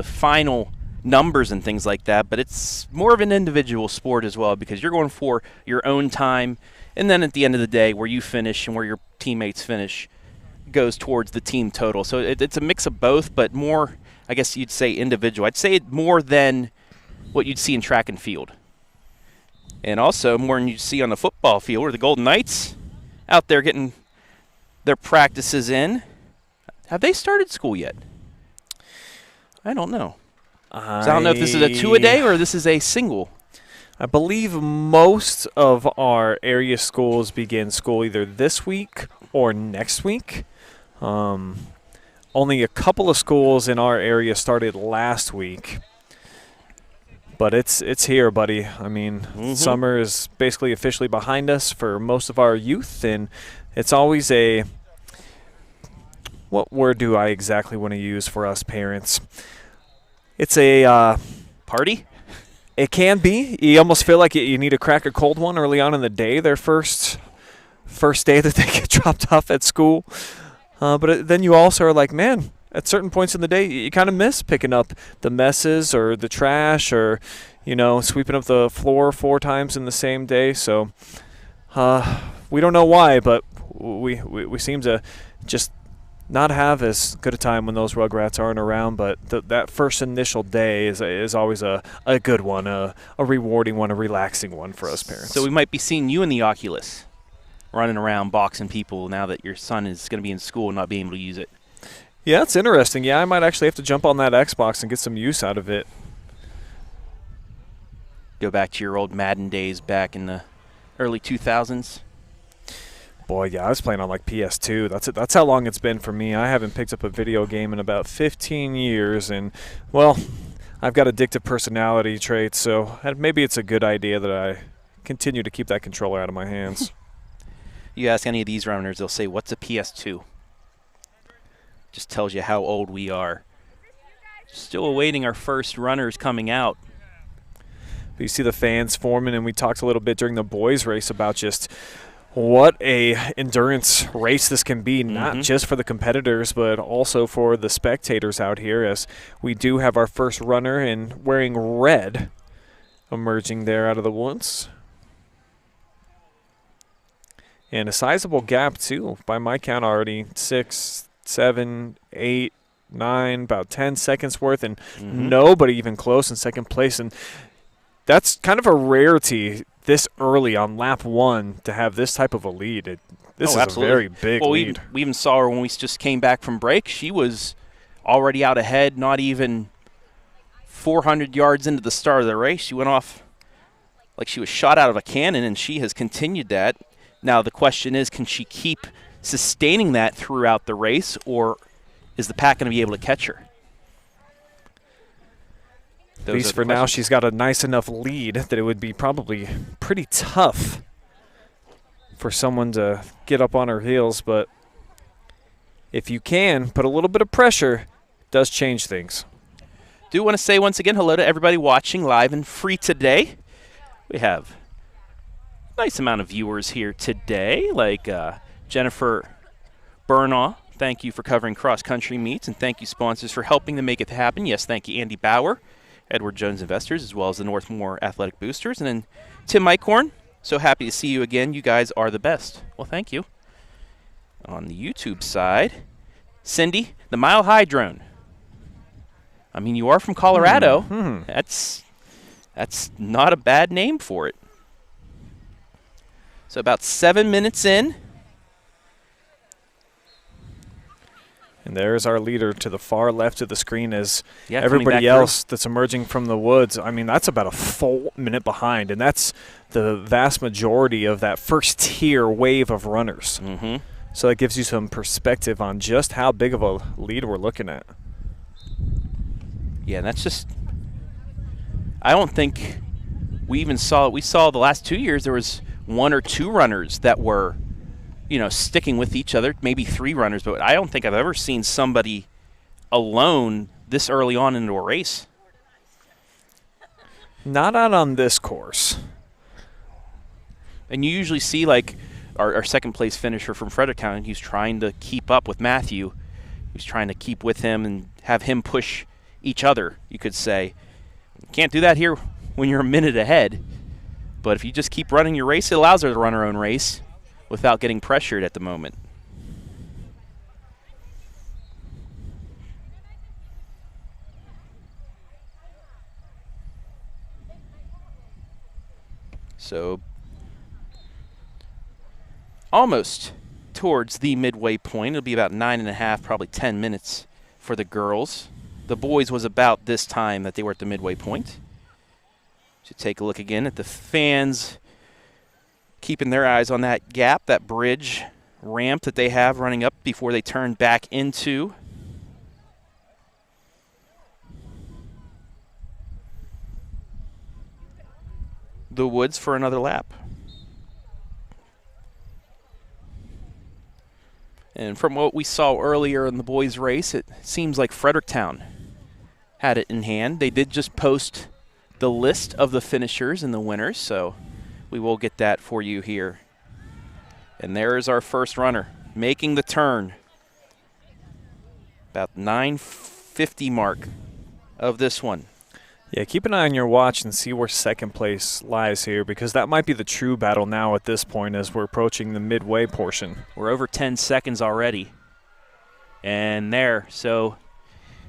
final numbers and things like that, but it's more of an individual sport as well, because you're going for your own time, and then at the end of the day, where you finish and where your teammates finish goes towards the team total. So it's a mix of both, but more, I guess you'd say, individual. I'd say more than what you'd see in track and field, and also more than you'd see on the football field, where the Golden Knights out there getting their practices in. Have they started school yet? I don't know. So I don't know if this is a two-a-day or this is a single. I believe most of our area schools begin school either this week or next week. Only a couple of schools in our area started last week. But it's here, buddy. I mean, summer is basically officially behind us for most of our youth, and it's always a – what word do I exactly want to use for us parents? It's a party? It can be. You almost feel like you need to crack a cold one early on in the day, their first day that they get dropped off at school. But then you also are like, man, at certain points in the day, you kind of miss picking up the messes or the trash or, sweeping up the floor 4 times in the same day. So we don't know why, but we seem to just not have as good a time when those Rugrats aren't around, but that first initial day is always a good one, a rewarding one, a relaxing one for us parents. So we might be seeing you in the Oculus running around boxing people now that your son is going to be in school and not being able to use it. Yeah, it's interesting. Yeah, I might actually have to jump on that Xbox and get some use out of it. Go back to your old Madden days back in the early 2000s. Boy, yeah, I was playing on like PS2. That's how long it's been for me. I haven't picked up a video game in about 15 years, and, well, I've got addictive personality traits, so maybe it's a good idea that I continue to keep that controller out of my hands. You ask any of these runners, they'll say, what's a PS2? Just tells you how old we are. Still awaiting our first runners coming out. But you see the fans forming, and we talked a little bit during the boys' race about just what a endurance race this can be, not just for the competitors, but also for the spectators out here, as we do have our first runner in wearing red emerging there out of the woods. And a sizable gap, too, by my count already. 6, 7, 8, 9, about 10 seconds worth, and nobody even close in second place. And that's kind of a rarity this early on lap 1 to have this type of a lead. This is absolutely. A very big lead. We even saw her when we just came back from break. She was already out ahead, not even 400 yards into the start of the race. She went off like she was shot out of a cannon, and she has continued that. Now the question is, can she keep sustaining that throughout the race, or is the pack going to be able to catch her? At least for now, she's got a nice enough lead that it would be probably pretty tough for someone to get up on her heels. But if you can put a little bit of pressure, it does change things. Do want to say once again hello to everybody watching live and free today. We have a nice amount of viewers here today, like Jennifer Burnaw. Thank you for covering cross-country meets, and thank you, sponsors, for helping to make it happen. Yes, thank you, Andy Bauer, Edward Jones Investors, as well as the Northmore Athletic Boosters. And then Tim Eichhorn, so happy to see you again. You guys are the best. Well, thank you. On the YouTube side, Cindy, the Mile High Drone. I mean, you are from Colorado. That's not a bad name for it. So about 7 minutes in. And there's our leader to the far left of the screen as Yeah, everybody else that's emerging from the woods. I mean, that's about a full minute behind, and that's the vast majority of that first tier wave of runners. So that gives you some perspective on just how big of a lead we're looking at. Yeah, that's just – I don't think we even saw – we saw the last 2 years there was 1 or 2 runners that were – you know, sticking with each other, maybe 3 runners, but I don't think I've ever seen somebody alone this early on into a race. Not out on this course. And you usually see, like, our second place finisher from Fredericktown, he's trying to keep up with Matthew. He's trying to keep with him and have him push each other, you could say. You can't do that here when you're a minute ahead. But if you just keep running your race, it allows her to run her own race without getting pressured at the moment. So almost towards the midway point. It'll be about 9.5, probably 10 minutes for the girls. The boys was about this time that they were at the midway point. So take a look again at the fans keeping their eyes on that gap, that bridge ramp that they have running up before they turn back into the woods for another lap. And from what we saw earlier in the boys' race, it seems like Fredericktown had it in hand. They did just post the list of the finishers and the winners, so we will get that for you here. And there is our first runner making the turn. About 9:50 mark of this one. Yeah, keep an eye on your watch and see where second place lies here, because that might be the true battle now at this point as we're approaching the midway portion. We're over 10 seconds already. And there, so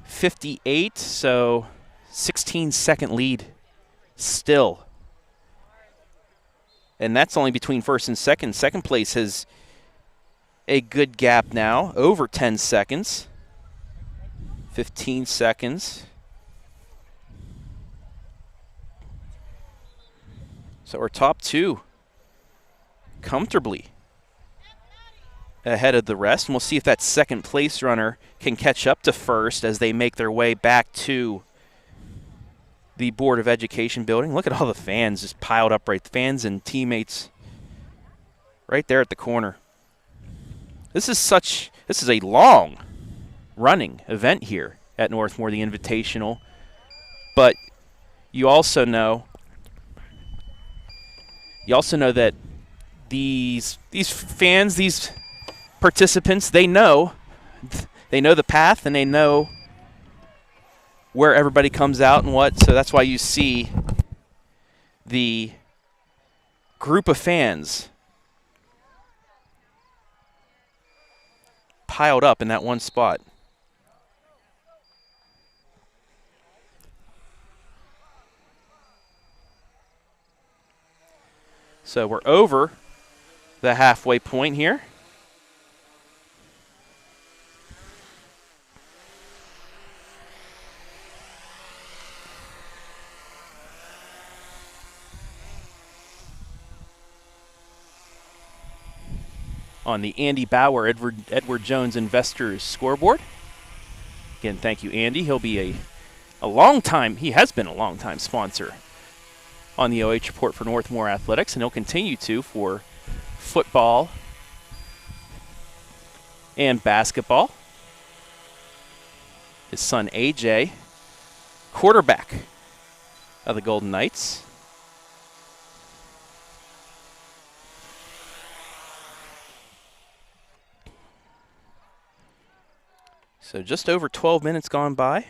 58, so 16-second lead still. And that's only between first and second. Second place has a good gap now, over 10 seconds. 15 seconds. So our top 2 comfortably ahead of the rest. And we'll see if that second place runner can catch up to first as they make their way back to the Board of Education building. Look at all the fans just piled up right. Fans and teammates right there at the corner. This is a long running event here. at Northmore, the Invitational. But you also know that these fans, these participants, they know the path and they know where everybody comes out and what. So that's why you see the group of fans piled up in that one spot. So we're over the halfway point here. On the Andy Bauer Edward Jones Investors scoreboard. Again, thank you, Andy. He'll be he has been a long-time sponsor on the OH Report for Northmore Athletics, and he'll continue to for football and basketball. His son, AJ, quarterback of the Golden Knights. So just over 12 minutes gone by.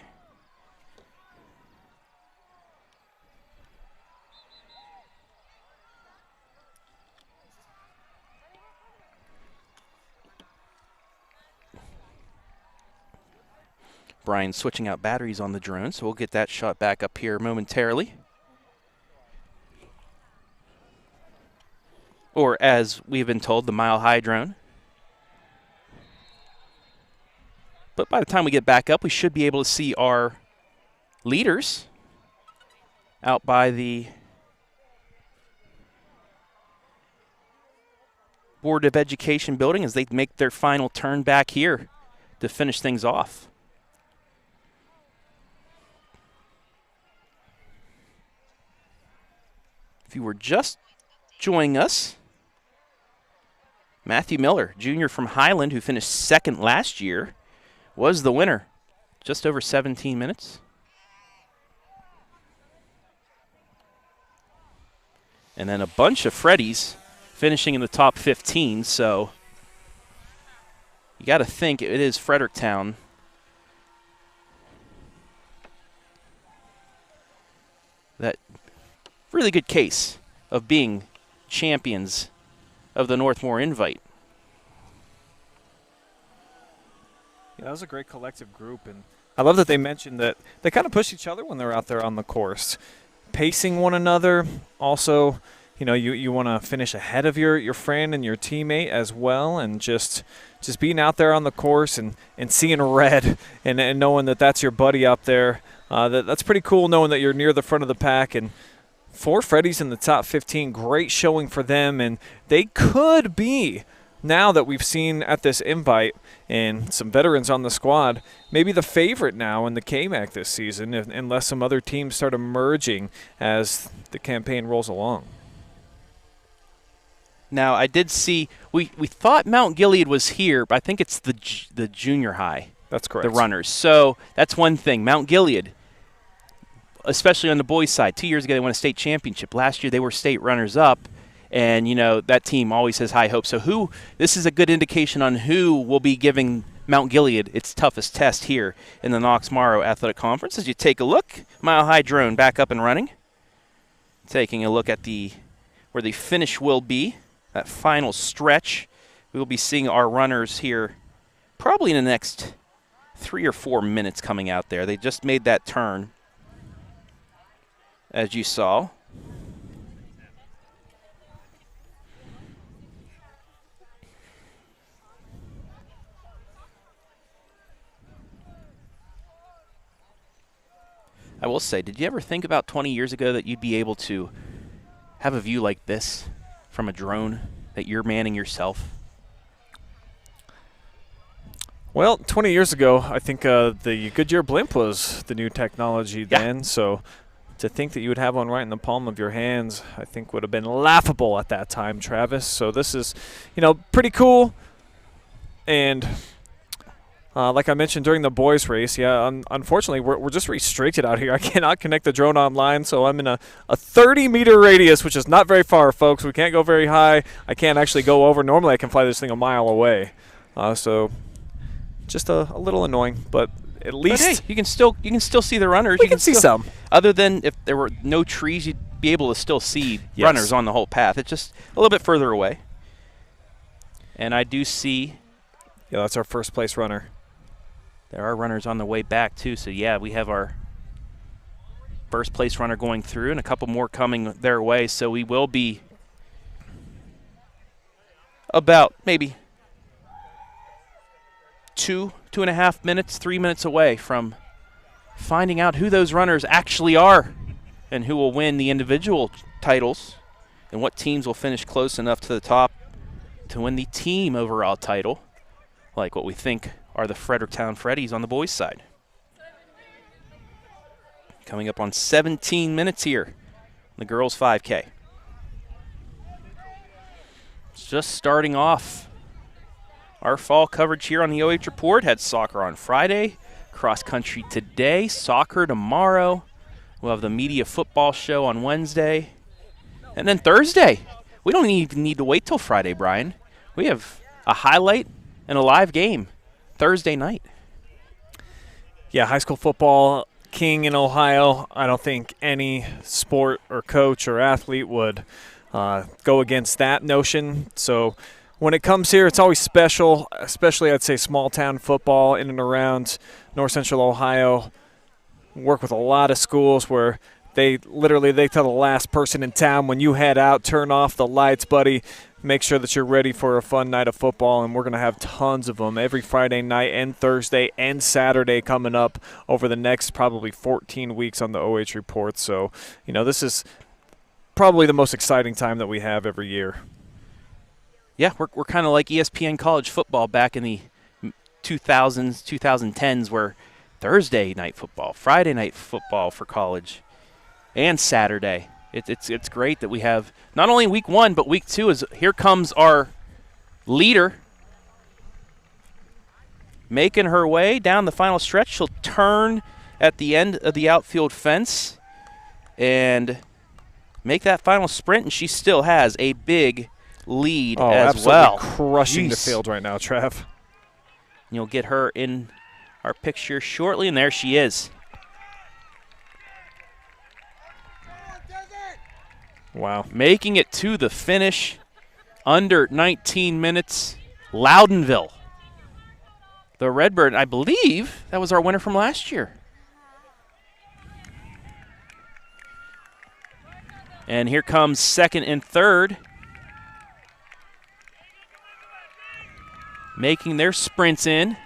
Brian's switching out batteries on the drone, so we'll get that shot back up here momentarily. Or as we've been told, the Mile High drone. But by the time we get back up, we should be able to see our leaders out by the Board of Education building as they make their final turn back here to finish things off. If you were just joining us, Matthew Miller, junior from Highland, who finished second last year, was the winner. Just over 17 minutes. And then a bunch of Freddies finishing in the top 15, so you got to think it is Fredericktown. That really good case of being champions of the Northmore Invite. Yeah, that was a great collective group, and I love that they mentioned that they kind of push each other when they're out there on the course, pacing one another. Also, you know, you want to finish ahead of your friend and your teammate as well, and just being out there on the course and seeing red and knowing that that's your buddy up there. That's pretty cool, knowing that you're near the front of the pack. And 4 Freddies in the top 15, great showing for them, and they could be, now that we've seen at this invite and some veterans on the squad, maybe the favorite now in the KMAC this season, unless some other teams start emerging as the campaign rolls along. Now, I did see, we thought Mount Gilead was here, but I think it's the junior high. That's correct. The runners. So that's one thing. Mount Gilead, especially on the boys' side, 2 years ago they won a state championship. Last year they were state runners-up, and, you know, that team always has high hopes. So this is a good indication on who will be giving Mount Gilead its toughest test here in the Knox Morrow Athletic Conference. As you take a look, Mile High drone back up and running. Taking a look at where the finish will be, that final stretch. We will be seeing our runners here probably in the next 3 or 4 minutes coming out there. They just made that turn, as you saw. I will say, did you ever think about 20 years ago that you'd be able to have a view like this from a drone that you're manning yourself? Well, 20 years ago, I think the Goodyear blimp was the new technology then, so to think that you would have one right in the palm of your hands, I think would have been laughable at that time, Travis. So this is, you know, pretty cool. And Like I mentioned during the boys race, unfortunately, we're just restricted out here. I cannot connect the drone online, so I'm in a 30-meter radius, which is not very far, folks. We can't go very high. I can't actually go over. Normally, I can fly this thing a mile away. So just a little annoying, but at least hey, you can still see the runners. You can see some. Other than if there were no trees, you'd be able to still see runners on the whole path. It's just a little bit further away. And I do see. Yeah, that's our first place runner. There are runners on the way back, too. So, yeah, we have our first place runner going through and a couple more coming their way. So we will be about maybe 2.5 minutes, 3 minutes away from finding out who those runners actually are and who will win the individual titles and what teams will finish close enough to the top to win the team overall title, like what we think are the Fredericktown Freddies on the boys' side. Coming up on 17 minutes here, the girls' 5K. It's just starting off our fall coverage here on the OH Report. Had soccer on Friday, cross country today, soccer tomorrow. We'll have the media football show on Wednesday. And then Thursday, we don't even need to wait till Friday, Brian. We have a highlight and a live game Thursday night. Yeah, high school football king in Ohio. I don't think any sport or coach or athlete would go against that notion. So when it comes here, it's always special, especially I'd say small town football in and around North Central Ohio. Work with a lot of schools where they tell the last person in town, when you head out, turn off the lights, buddy. Make sure that you're ready for a fun night of football, and we're going to have tons of them every Friday night and Thursday and Saturday coming up over the next probably 14 weeks on the OH Report. So, this is probably the most exciting time that we have every year. Yeah, we're kind of like ESPN college football back in the 2000s, 2010s, where Thursday night football, Friday night football for college, and Saturday. It's great that we have not only week 1 but week 2. Is here comes our leader making her way down the final stretch. She'll turn at the end of the outfield fence and make that final sprint, and she still has a big lead as well. Crushing the field right now, Trev. You'll get her in our picture shortly, and there she is. Wow. Making it to the finish under 19 minutes. Loudonville. The Redbird, I believe that was our winner from last year. And here comes second and third, making their sprints in.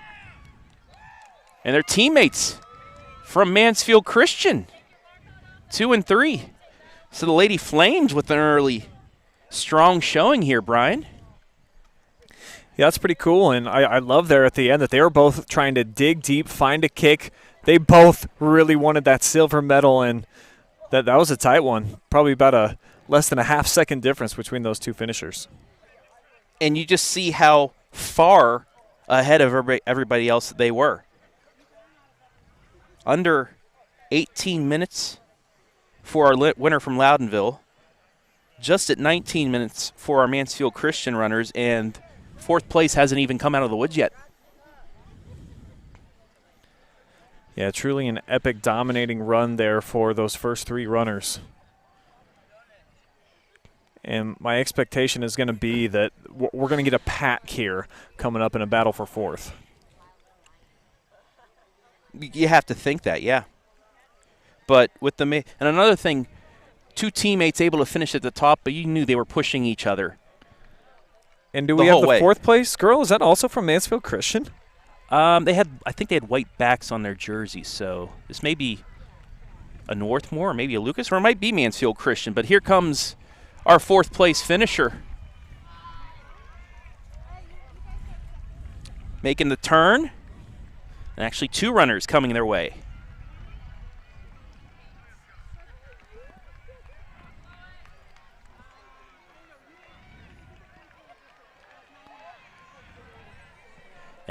And their teammates from Mansfield Christian, 2 and 3. So the Lady Flames with an early strong showing here, Brian. Yeah, that's pretty cool, and I love there at the end that they were both trying to dig deep, find a kick. They both really wanted that silver medal, and that was a tight one. Probably about less than a half-second difference between those two finishers. And you just see how far ahead of everybody else they were. Under 18 minutes for our winner from Loudonville, just at 19 minutes for our Mansfield Christian runners, and fourth place hasn't even come out of the woods yet. Yeah, truly an epic dominating run there for those first 3 runners. And my expectation is going to be that we're going to get a pack here coming up in a battle for fourth. You have to think that, yeah. But with and another thing, 2 teammates able to finish at the top, but you knew they were pushing each other. And do we have the fourth place girl? Is that also from Mansfield Christian? I think they had white backs on their jerseys, so this may be a Northmore or maybe a Lucas, or it might be Mansfield Christian. But here comes our fourth place finisher, making the turn, and actually 2 runners coming their way.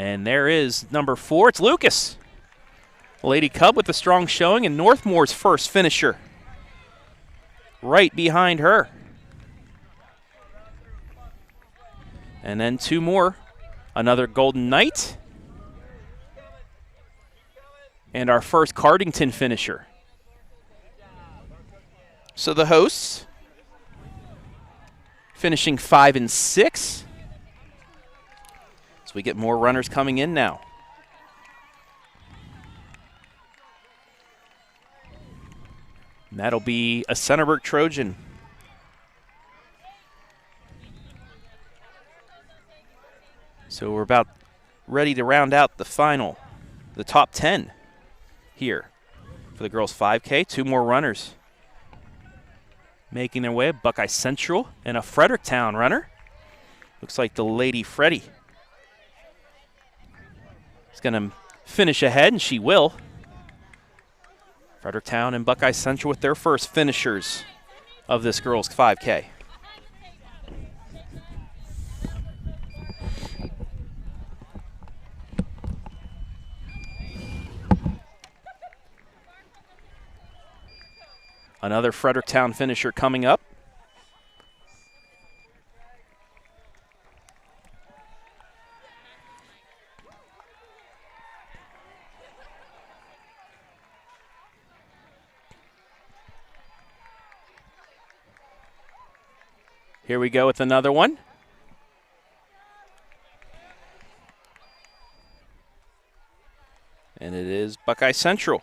And there is number 4. It's Lucas. Lady Cub with a strong showing, and Northmore's first finisher right behind her. And then 2 more. Another Golden Knight. And our first Cardington finisher. So the hosts finishing 5 and 6. So we get more runners coming in now. And that'll be a Centerburg Trojan. So we're about ready to round out the top 10 here for the girls 5K. 2 more runners making their way. Buckeye Central and a Fredericktown runner. Looks like the Lady Freddie is going to finish ahead, and she will. Fredericktown and Buckeye Central with their first finishers of this girls 5K. Another Fredericktown finisher coming up. Here we go with another one. And it is Buckeye Central.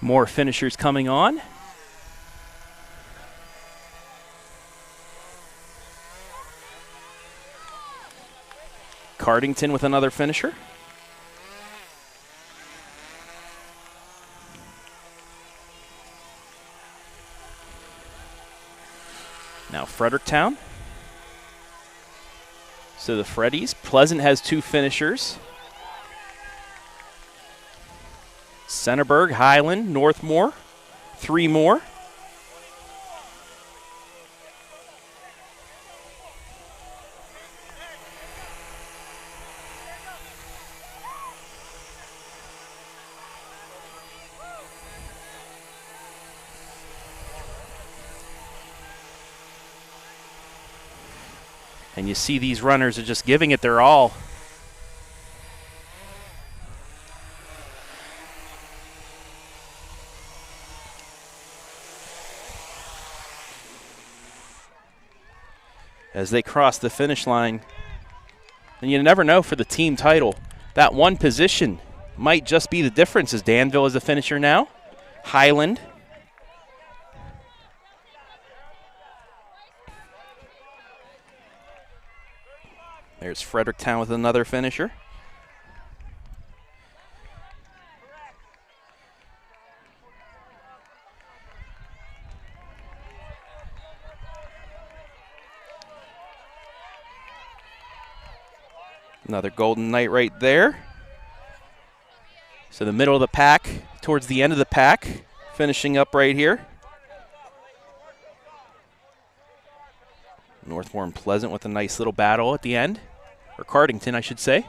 More finishers coming on. Cardington with another finisher. Now Fredericktown. So the Freddies. Pleasant has 2 finishers. Centerburg, Highland, Northmore, 3 more. And you see these runners are just giving it their all. As they cross the finish line. And you never know for the team title. That one position might just be the difference, as Danville is the finisher now. Highland. There's Fredericktown with another finisher. Another Golden Knight right there. So the middle of the pack, towards the end of the pack, finishing up right here. Northmore and Pleasant with a nice little battle at the end. Or Cardington, I should say.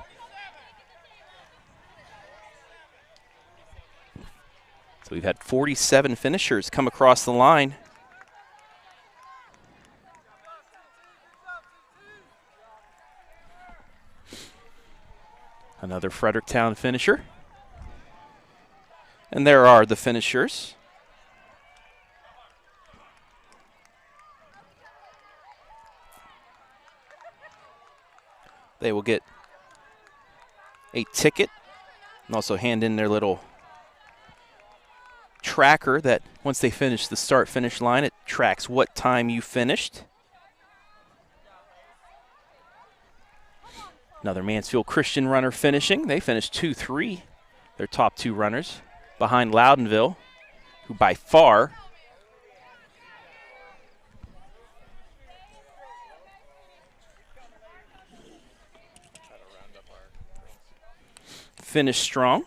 So we've had 47 finishers come across the line. Another Fredericktown finisher. And there are the finishers. They will get a ticket and also hand in their little tracker that once they finish the start-finish line, it tracks what time you finished. Another Mansfield Christian runner finishing. They finished 2-3, their top 2 runners, behind Loudonville, who by far finish strong.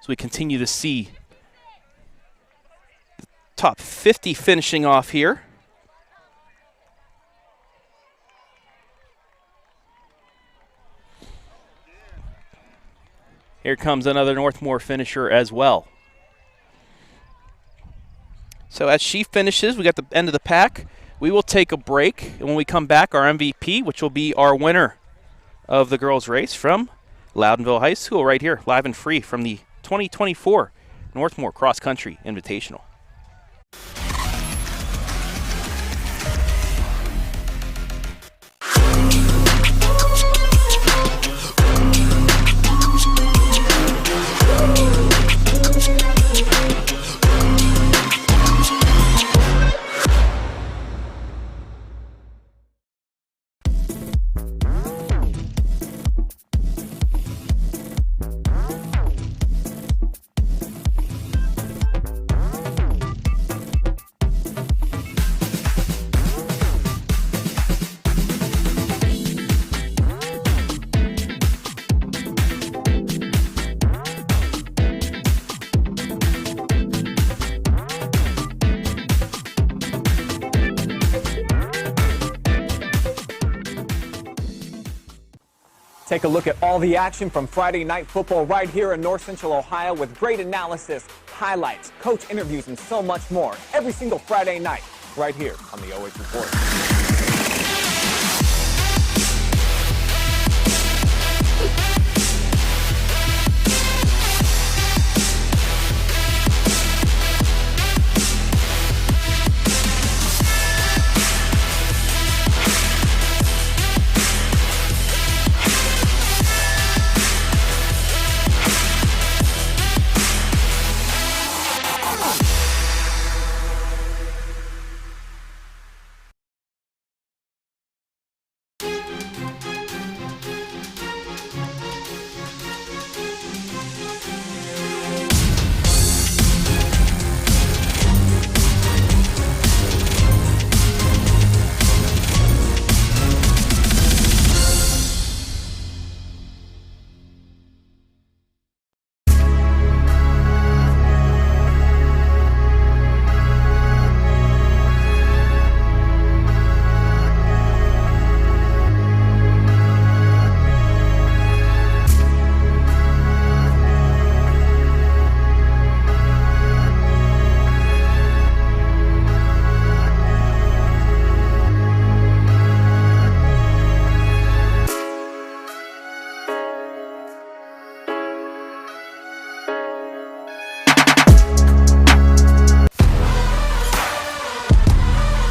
So we continue to see the top 50 finishing off here. Here comes another Northmore finisher as well. So as she finishes, we got the end of the pack. We will take a break, and when we come back, our MVP, which will be our winner of the girls' race from Loudonville High School, right here, live and free from the 2024 Northmore Cross Country Invitational. Take a look at all the action from Friday night football right here in North Central Ohio with great analysis, highlights, coach interviews, and so much more every single Friday night right here on the OH.Report.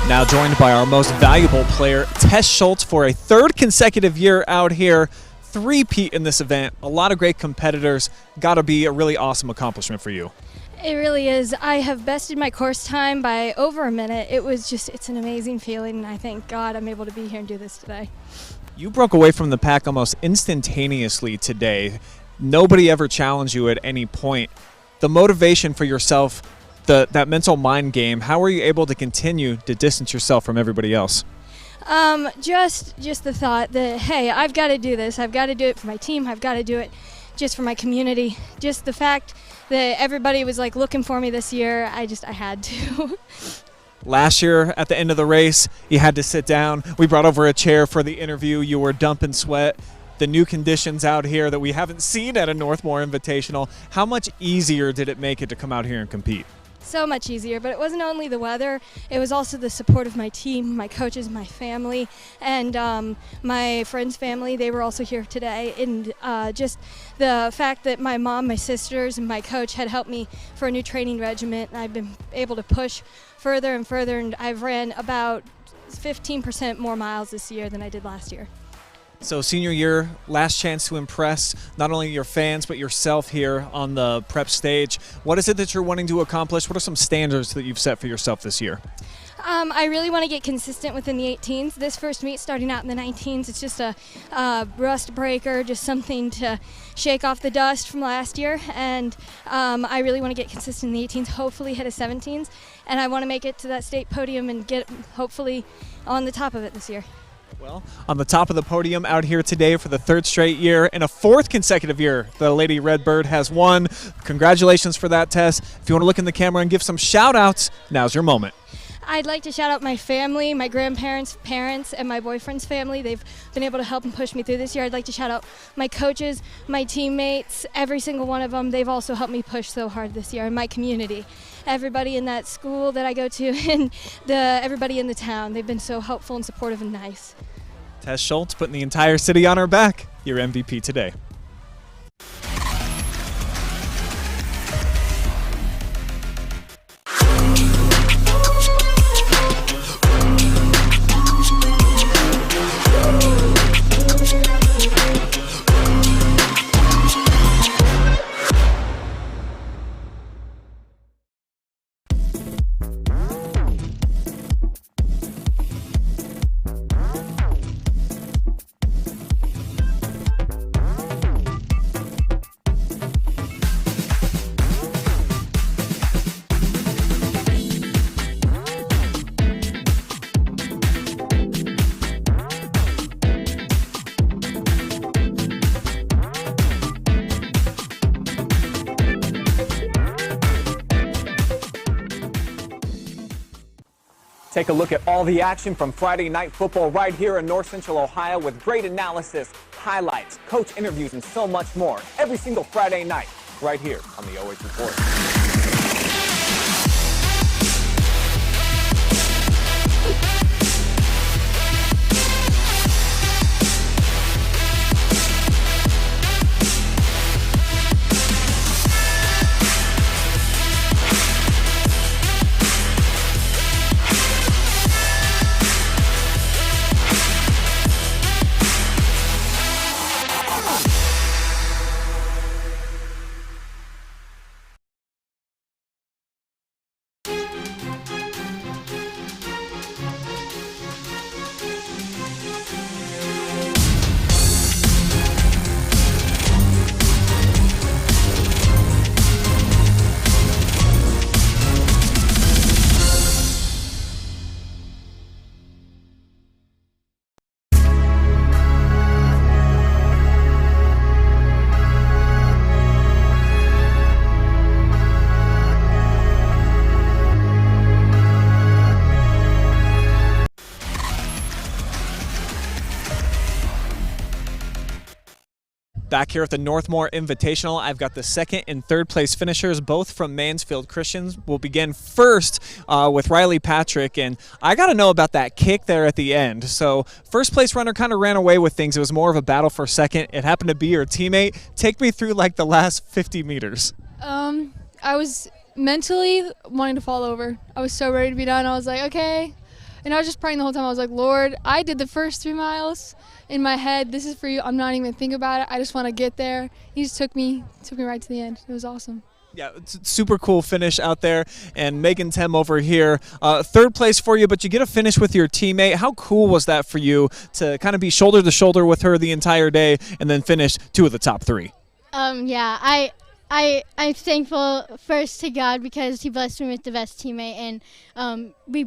Now joined by our most valuable player, Tess Schultz, for a third consecutive year out here. Three-peat in this event. A lot of great competitors. Got to be a really awesome accomplishment for you. It really is. I have bested my course time by over a minute. It's an amazing feeling, and I thank God I'm able to be here and do this today. You broke away from the pack almost instantaneously today. Nobody ever challenged you at any point. The motivation for yourself, that mental mind game, how were you able to continue to distance yourself from everybody else? Just the thought that, hey, I've got to do this. I've got to do it for my team. I've got to do it just for my community. Just the fact that everybody was like looking for me this year, I had to. Last year at the end of the race, you had to sit down. We brought over a chair for the interview. You were dumping sweat. The new conditions out here that we haven't seen at a Northmore Invitational. How much easier did it make it to come out here and compete? So much easier, but it wasn't only the weather, it was also the support of my team, my coaches, my family, and my friends' family. They were also here today, and just the fact that my mom, my sisters, and my coach had helped me for a new training regimen, and I've been able to push further and further, and I've ran about 15% more miles this year than I did last year. So senior year, last chance to impress not only your fans but yourself here on the prep stage. What is it that you're wanting to accomplish? What are some standards that you've set for yourself this year? I really want to get consistent within the 18s. This first meet starting out in the 19s, it's just a rust breaker, just something to shake off the dust from last year. And I really want to get consistent in the 18s, hopefully hit a 17s. And I want to make it to that state podium and get hopefully on the top of it this year. Well, on the top of the podium out here today for the third straight year and a fourth consecutive year, the Lady Redbird has won. Congratulations for that, Tess. If you want to look in the camera and give some shout-outs, now's your moment. I'd like to shout out my family, my grandparents, parents, and my boyfriend's family. They've been able to help and push me through this year. I'd like to shout out my coaches, my teammates, every single one of them. They've also helped me push so hard this year, and my community. Everybody in that school that I go to and everybody in the town. They've been so helpful and supportive and nice. Tess Schultz putting the entire city on her back. Your MVP today. Take a look at all the action from Friday night football right here in North Central Ohio with great analysis, highlights, coach interviews, and so much more every single Friday night right here on the OH.Report. Back here at the Northmore Invitational, I've got the second and third place finishers, both from Mansfield Christians. We'll begin first with Riley Patrick, and I got to know about that kick there at the end. So first place runner kind of ran away with things. It was more of a battle for second. It happened to be your teammate. Take me through like the last 50 meters. I was mentally wanting to fall over. I was so ready to be done. I was like, okay. And I was just praying the whole time. I was like, Lord, I did the first 3 miles in my head. This is for you. I'm not even thinking about it. I just want to get there. He just took me right to the end. It was awesome. Yeah, it's a super cool finish out there. And Megan Tem over here, third place for you, but you get a finish with your teammate. How cool was that for you to kind of be shoulder to shoulder with her the entire day and then finish 2 of the top 3? Yeah, I'm thankful first to God because He blessed me with the best teammate, and we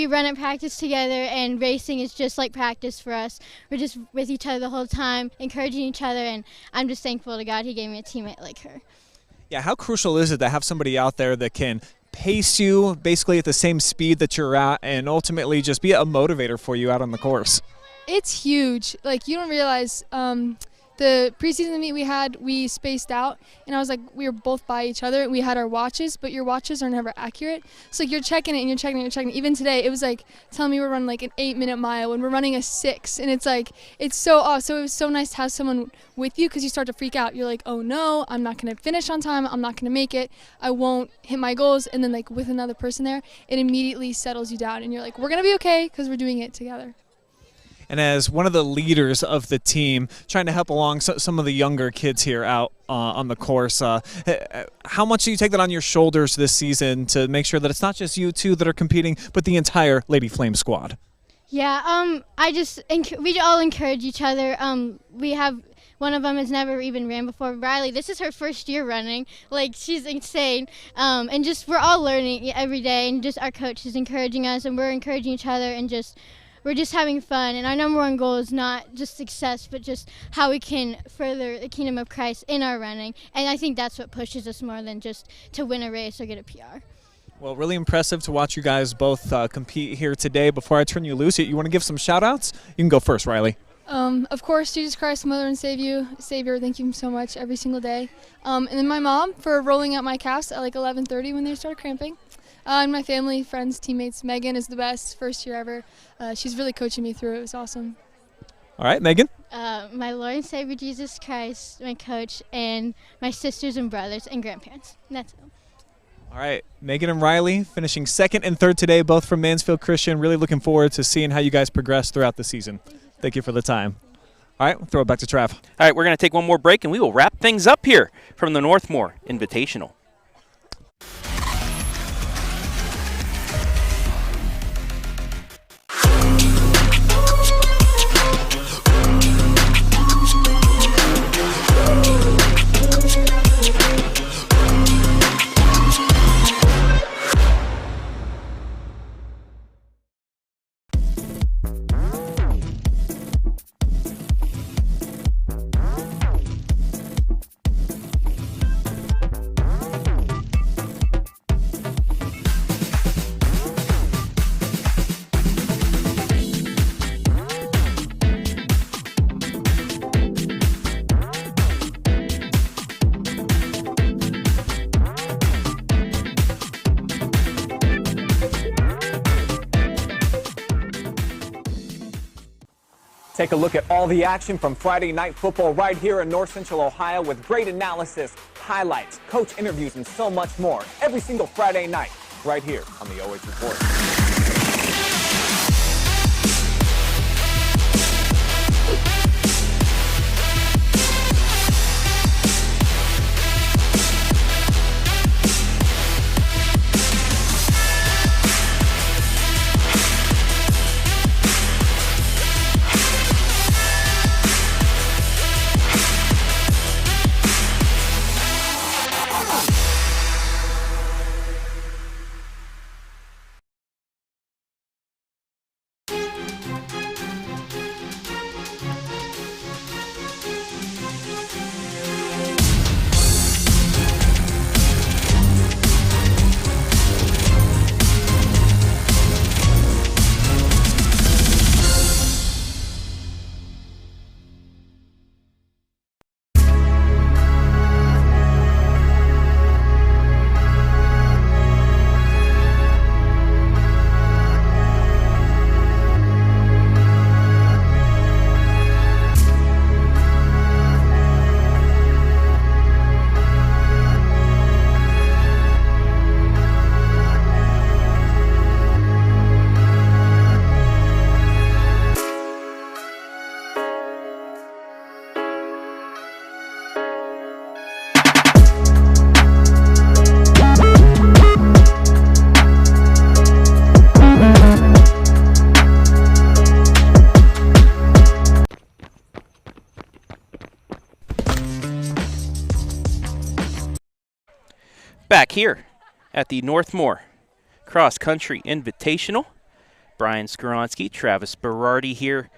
run at practice together, and racing is just like practice for us. We're just with each other the whole time, encouraging each other, and I'm just thankful to God He gave me a teammate like her. Yeah, how crucial is it to have somebody out there that can pace you basically at the same speed that you're at and ultimately just be a motivator for you out on the course? It's huge. Like, you don't realize the preseason meet we spaced out, and I was like, we were both by each other. We had our watches, but your watches are never accurate. So like, you're checking it and you're checking it and you're checking it. Even today, it was like telling me we're running like an 8-minute mile when we're running a 6, and it's like, it's so off. So it was so nice to have someone with you because you start to freak out. You're like, oh no, I'm not going to finish on time. I'm not going to make it. I won't hit my goals. And then like with another person there, it immediately settles you down, and you're like, we're going to be okay because we're doing it together. And as one of the leaders of the team, trying to help along some of the younger kids here out on the course, how much do you take that on your shoulders this season to make sure that it's not just you two that are competing, but the entire Lady Flame squad? Yeah, we all encourage each other. We have one of them has never even ran before. Riley, this is her first year running. Like, she's insane. And just we're all learning every day, and just our coach is encouraging us, and we're encouraging each other, and just we're just having fun. And our number one goal is not just success, but just how we can further the kingdom of Christ in our running. And I think that's what pushes us more than just to win a race or get a PR. Well, really impressive to watch you guys both compete here today. Before I turn you loose, you want to give some shout-outs? You can go first, Riley. Of course, Jesus Christ, Mother and Savior, thank you so much every single day. And then my mom for rolling out my calves at like 11:30 when they started cramping. And my family, friends, teammates. Megan is the best, first year ever. She's really coaching me through it. It was awesome. All right, Megan. My Lord and Savior Jesus Christ, my coach, and my sisters and brothers and grandparents. And that's it. All right, Megan and Riley finishing second and third today, both from Mansfield Christian. Really looking forward to seeing how you guys progress throughout the season. Thank you for the time. All right, we'll throw it back to Trav. All right, we're going to take one more break, and we will wrap things up here from the Northmore Invitational. Take a look at all the action from Friday Night Football right here in North Central Ohio with great analysis, highlights, coach interviews, and so much more every single Friday night right here on the OH.Report. Back here at the Northmore Cross Country Invitational. Brian Skoronsky, Travis Berardi here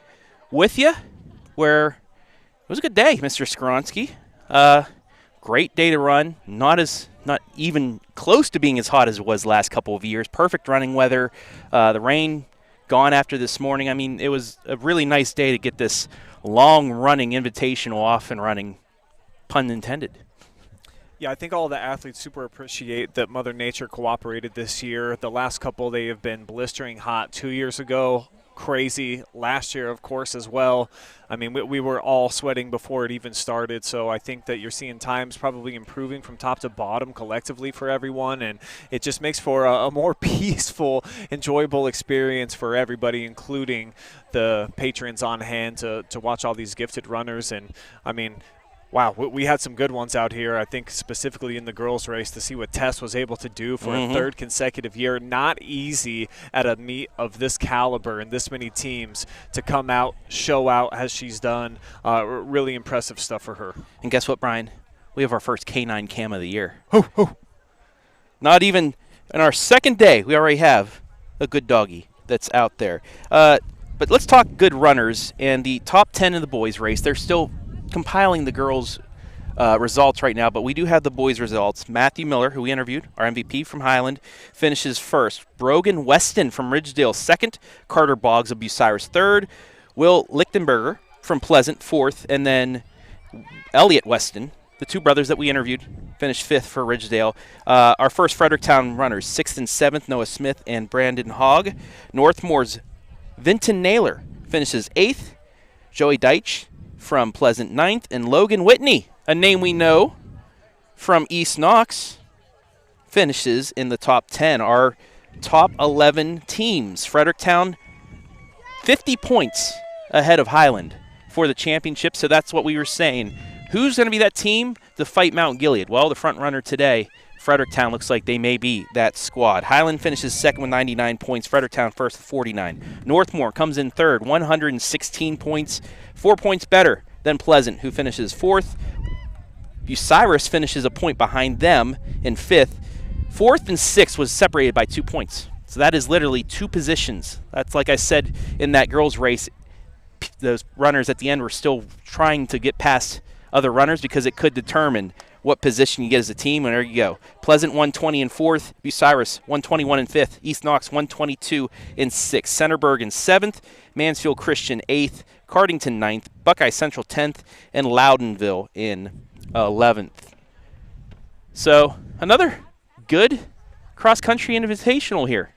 with you, where it was a good day, Mr. Skoronsky. Great day to run, not even close to being as hot as it was the last couple of years. Perfect running weather. The rain gone after this morning. I mean, it was a really nice day to get this long-running invitational off and running, pun intended. Yeah, I think all the athletes super appreciate that Mother Nature cooperated this year. The last couple, they have been blistering hot. 2 years ago, crazy. Last year, of course, as well. I mean, we were all sweating before it even started, so I think that you're seeing times probably improving from top to bottom collectively for everyone, and it just makes for a more peaceful, enjoyable experience for everybody, including the patrons on hand to watch all these gifted runners. And, I mean, wow, we had some good ones out here. I think specifically in the girls' race to see what Tess was able to do for a third consecutive year. Not easy at a meet of this caliber and this many teams to come out, show out as she's done. Really impressive stuff for her. And guess what, Brian? We have our first K9 cam of the year. Not even in our second day, we already have a good doggy that's out there. But let's talk good runners and the top 10 in the boys race. They're still compiling the girls' results right now, but we do have the boys' results. Matthew Miller, who we interviewed, our MVP from Highland, finishes first. Brogan Weston from Ridgedale, second. Carter Boggs of Bucyrus, third. Will Lichtenberger from Pleasant, fourth. And then Elliot Weston, the two brothers that we interviewed, finished fifth for Ridgedale. Our first Fredericktown runners, sixth and seventh, Noah Smith and Brandon Hogg. Northmore's Vinton Naylor finishes eighth. Joey Deitch from Pleasant, ninth. And Logan Whitney, a name we know from East Knox, finishes in the top 10. Our top 11 teams. Fredericktown, 50 points ahead of Highland for the championship, so that's what we were saying. Who's going to be that team to fight Mount Gilead? Well, the front runner today, Fredericktown, looks like they may be that squad. Highland finishes second with 99 points. Fredericktown first with 49. Northmore comes in third, 116 points, 4 points better than Pleasant, who finishes fourth. Bucyrus finishes a point behind them in fifth. Fourth and sixth was separated by 2 points. So that is literally 2 positions. That's like I said in that girls' race, those runners at the end were still trying to get past other runners because it could determine what position you get as a team, and there you go. Pleasant 120 in fourth, Bucyrus 121 in fifth, East Knox 122 in sixth, Centerburg in seventh, Mansfield Christian eighth, Cardington ninth, Buckeye Central 10th, and Loudonville in 11th. So another good cross-country invitational here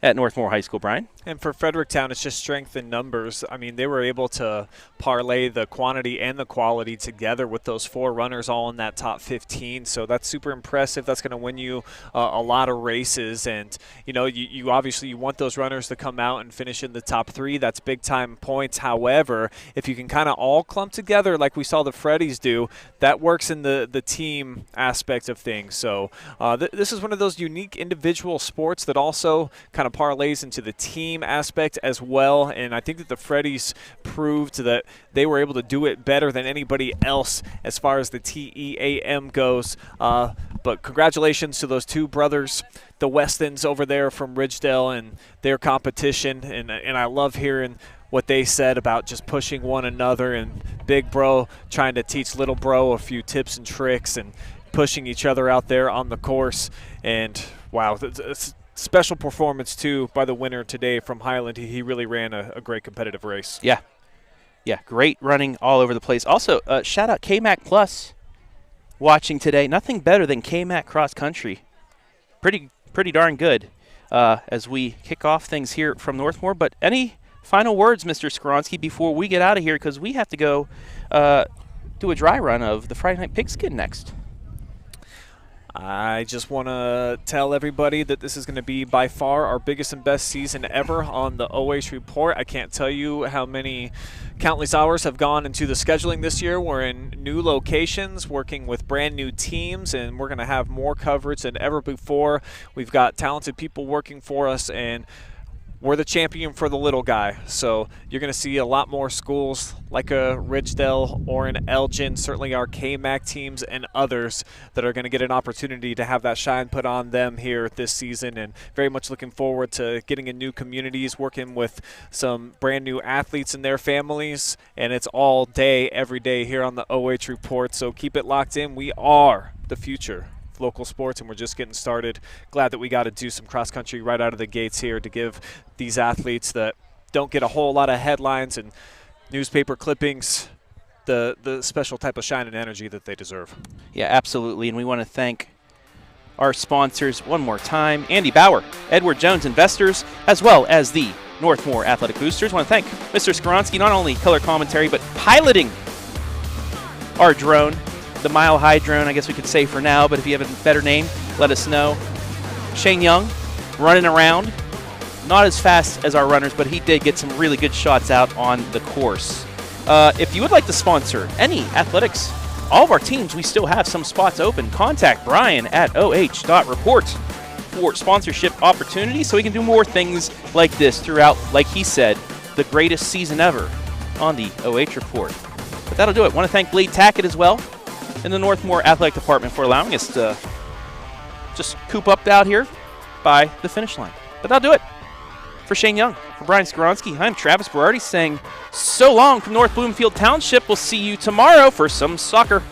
at Northmore High School, Brian. And for Fredericktown, it's just strength in numbers. I mean, they were able to parlay the quantity and the quality together with those 4 runners all in that top 15. So that's super impressive. That's going to win you a lot of races. And, you know, you obviously you want those runners to come out and finish in the top 3. That's big-time points. However, if you can kind of all clump together like we saw the Freddies do, that works in the team aspect of things. So this is one of those unique individual sports that also kind of parlays into the team aspect as well, and I think that the Freddies proved that they were able to do it better than anybody else as far as the TEAM goes. But congratulations to those 2 brothers, the Westons over there from Ridgedale, and their competition, and I love hearing what they said about just pushing one another and big bro trying to teach little bro a few tips and tricks and pushing each other out there on the course. And wow, it's special performance, too, by the winner today from Highland. He really ran a great competitive race. Yeah, great running all over the place. Also, shout out KMAC Plus watching today. Nothing better than KMAC Cross Country. Pretty darn good as we kick off things here from Northmore. But any final words, Mr. Skronsky, before we get out of here, because we have to go do a dry run of the Friday Night Pigskin next. I just want to tell everybody that this is going to be by far our biggest and best season ever on the OH.Report. I can't tell you how many countless hours have gone into the scheduling this year. We're in new locations, working with brand new teams, and we're going to have more coverage than ever before. We've got talented people working for us, and we're the champion for the little guy. So you're going to see a lot more schools like a Ridgedale or an Elgin, certainly our KMAC teams and others that are going to get an opportunity to have that shine put on them here this season, and very much looking forward to getting in new communities, working with some brand new athletes and their families, and it's all day, every day here on the OH.Report. So keep it locked in. We are the future local sports, and we're just getting started. Glad that we got to do some cross country right out of the gates here to give these athletes that don't get a whole lot of headlines and newspaper clippings the special type of shine and energy that they deserve. Yeah, absolutely, and we want to thank our sponsors one more time: Andy Bauer, Edward Jones Investors, as well as the Northmore Athletic Boosters. I want to thank Mr. Skronsky, not only color commentary, but piloting our drone. The Mile High drone, I guess we could say for now, but if you have a better name, let us know. Shane Young, running around, not as fast as our runners, but he did get some really good shots out on the course. If you would like to sponsor any athletics, all of our teams, we still have some spots open. Contact Brian at OH.Report for sponsorship opportunities so we can do more things like this throughout, like he said, the greatest season ever on the OH.Report. But that'll do it. I want to thank Blade Tackett as well in the Northmore Athletic Department for allowing us to just coop up out here by the finish line. But that'll do it. For Shane Young, for Brian Skoronsky, I'm Travis Berardi saying so long from North Bloomfield Township. We'll see you tomorrow for some soccer.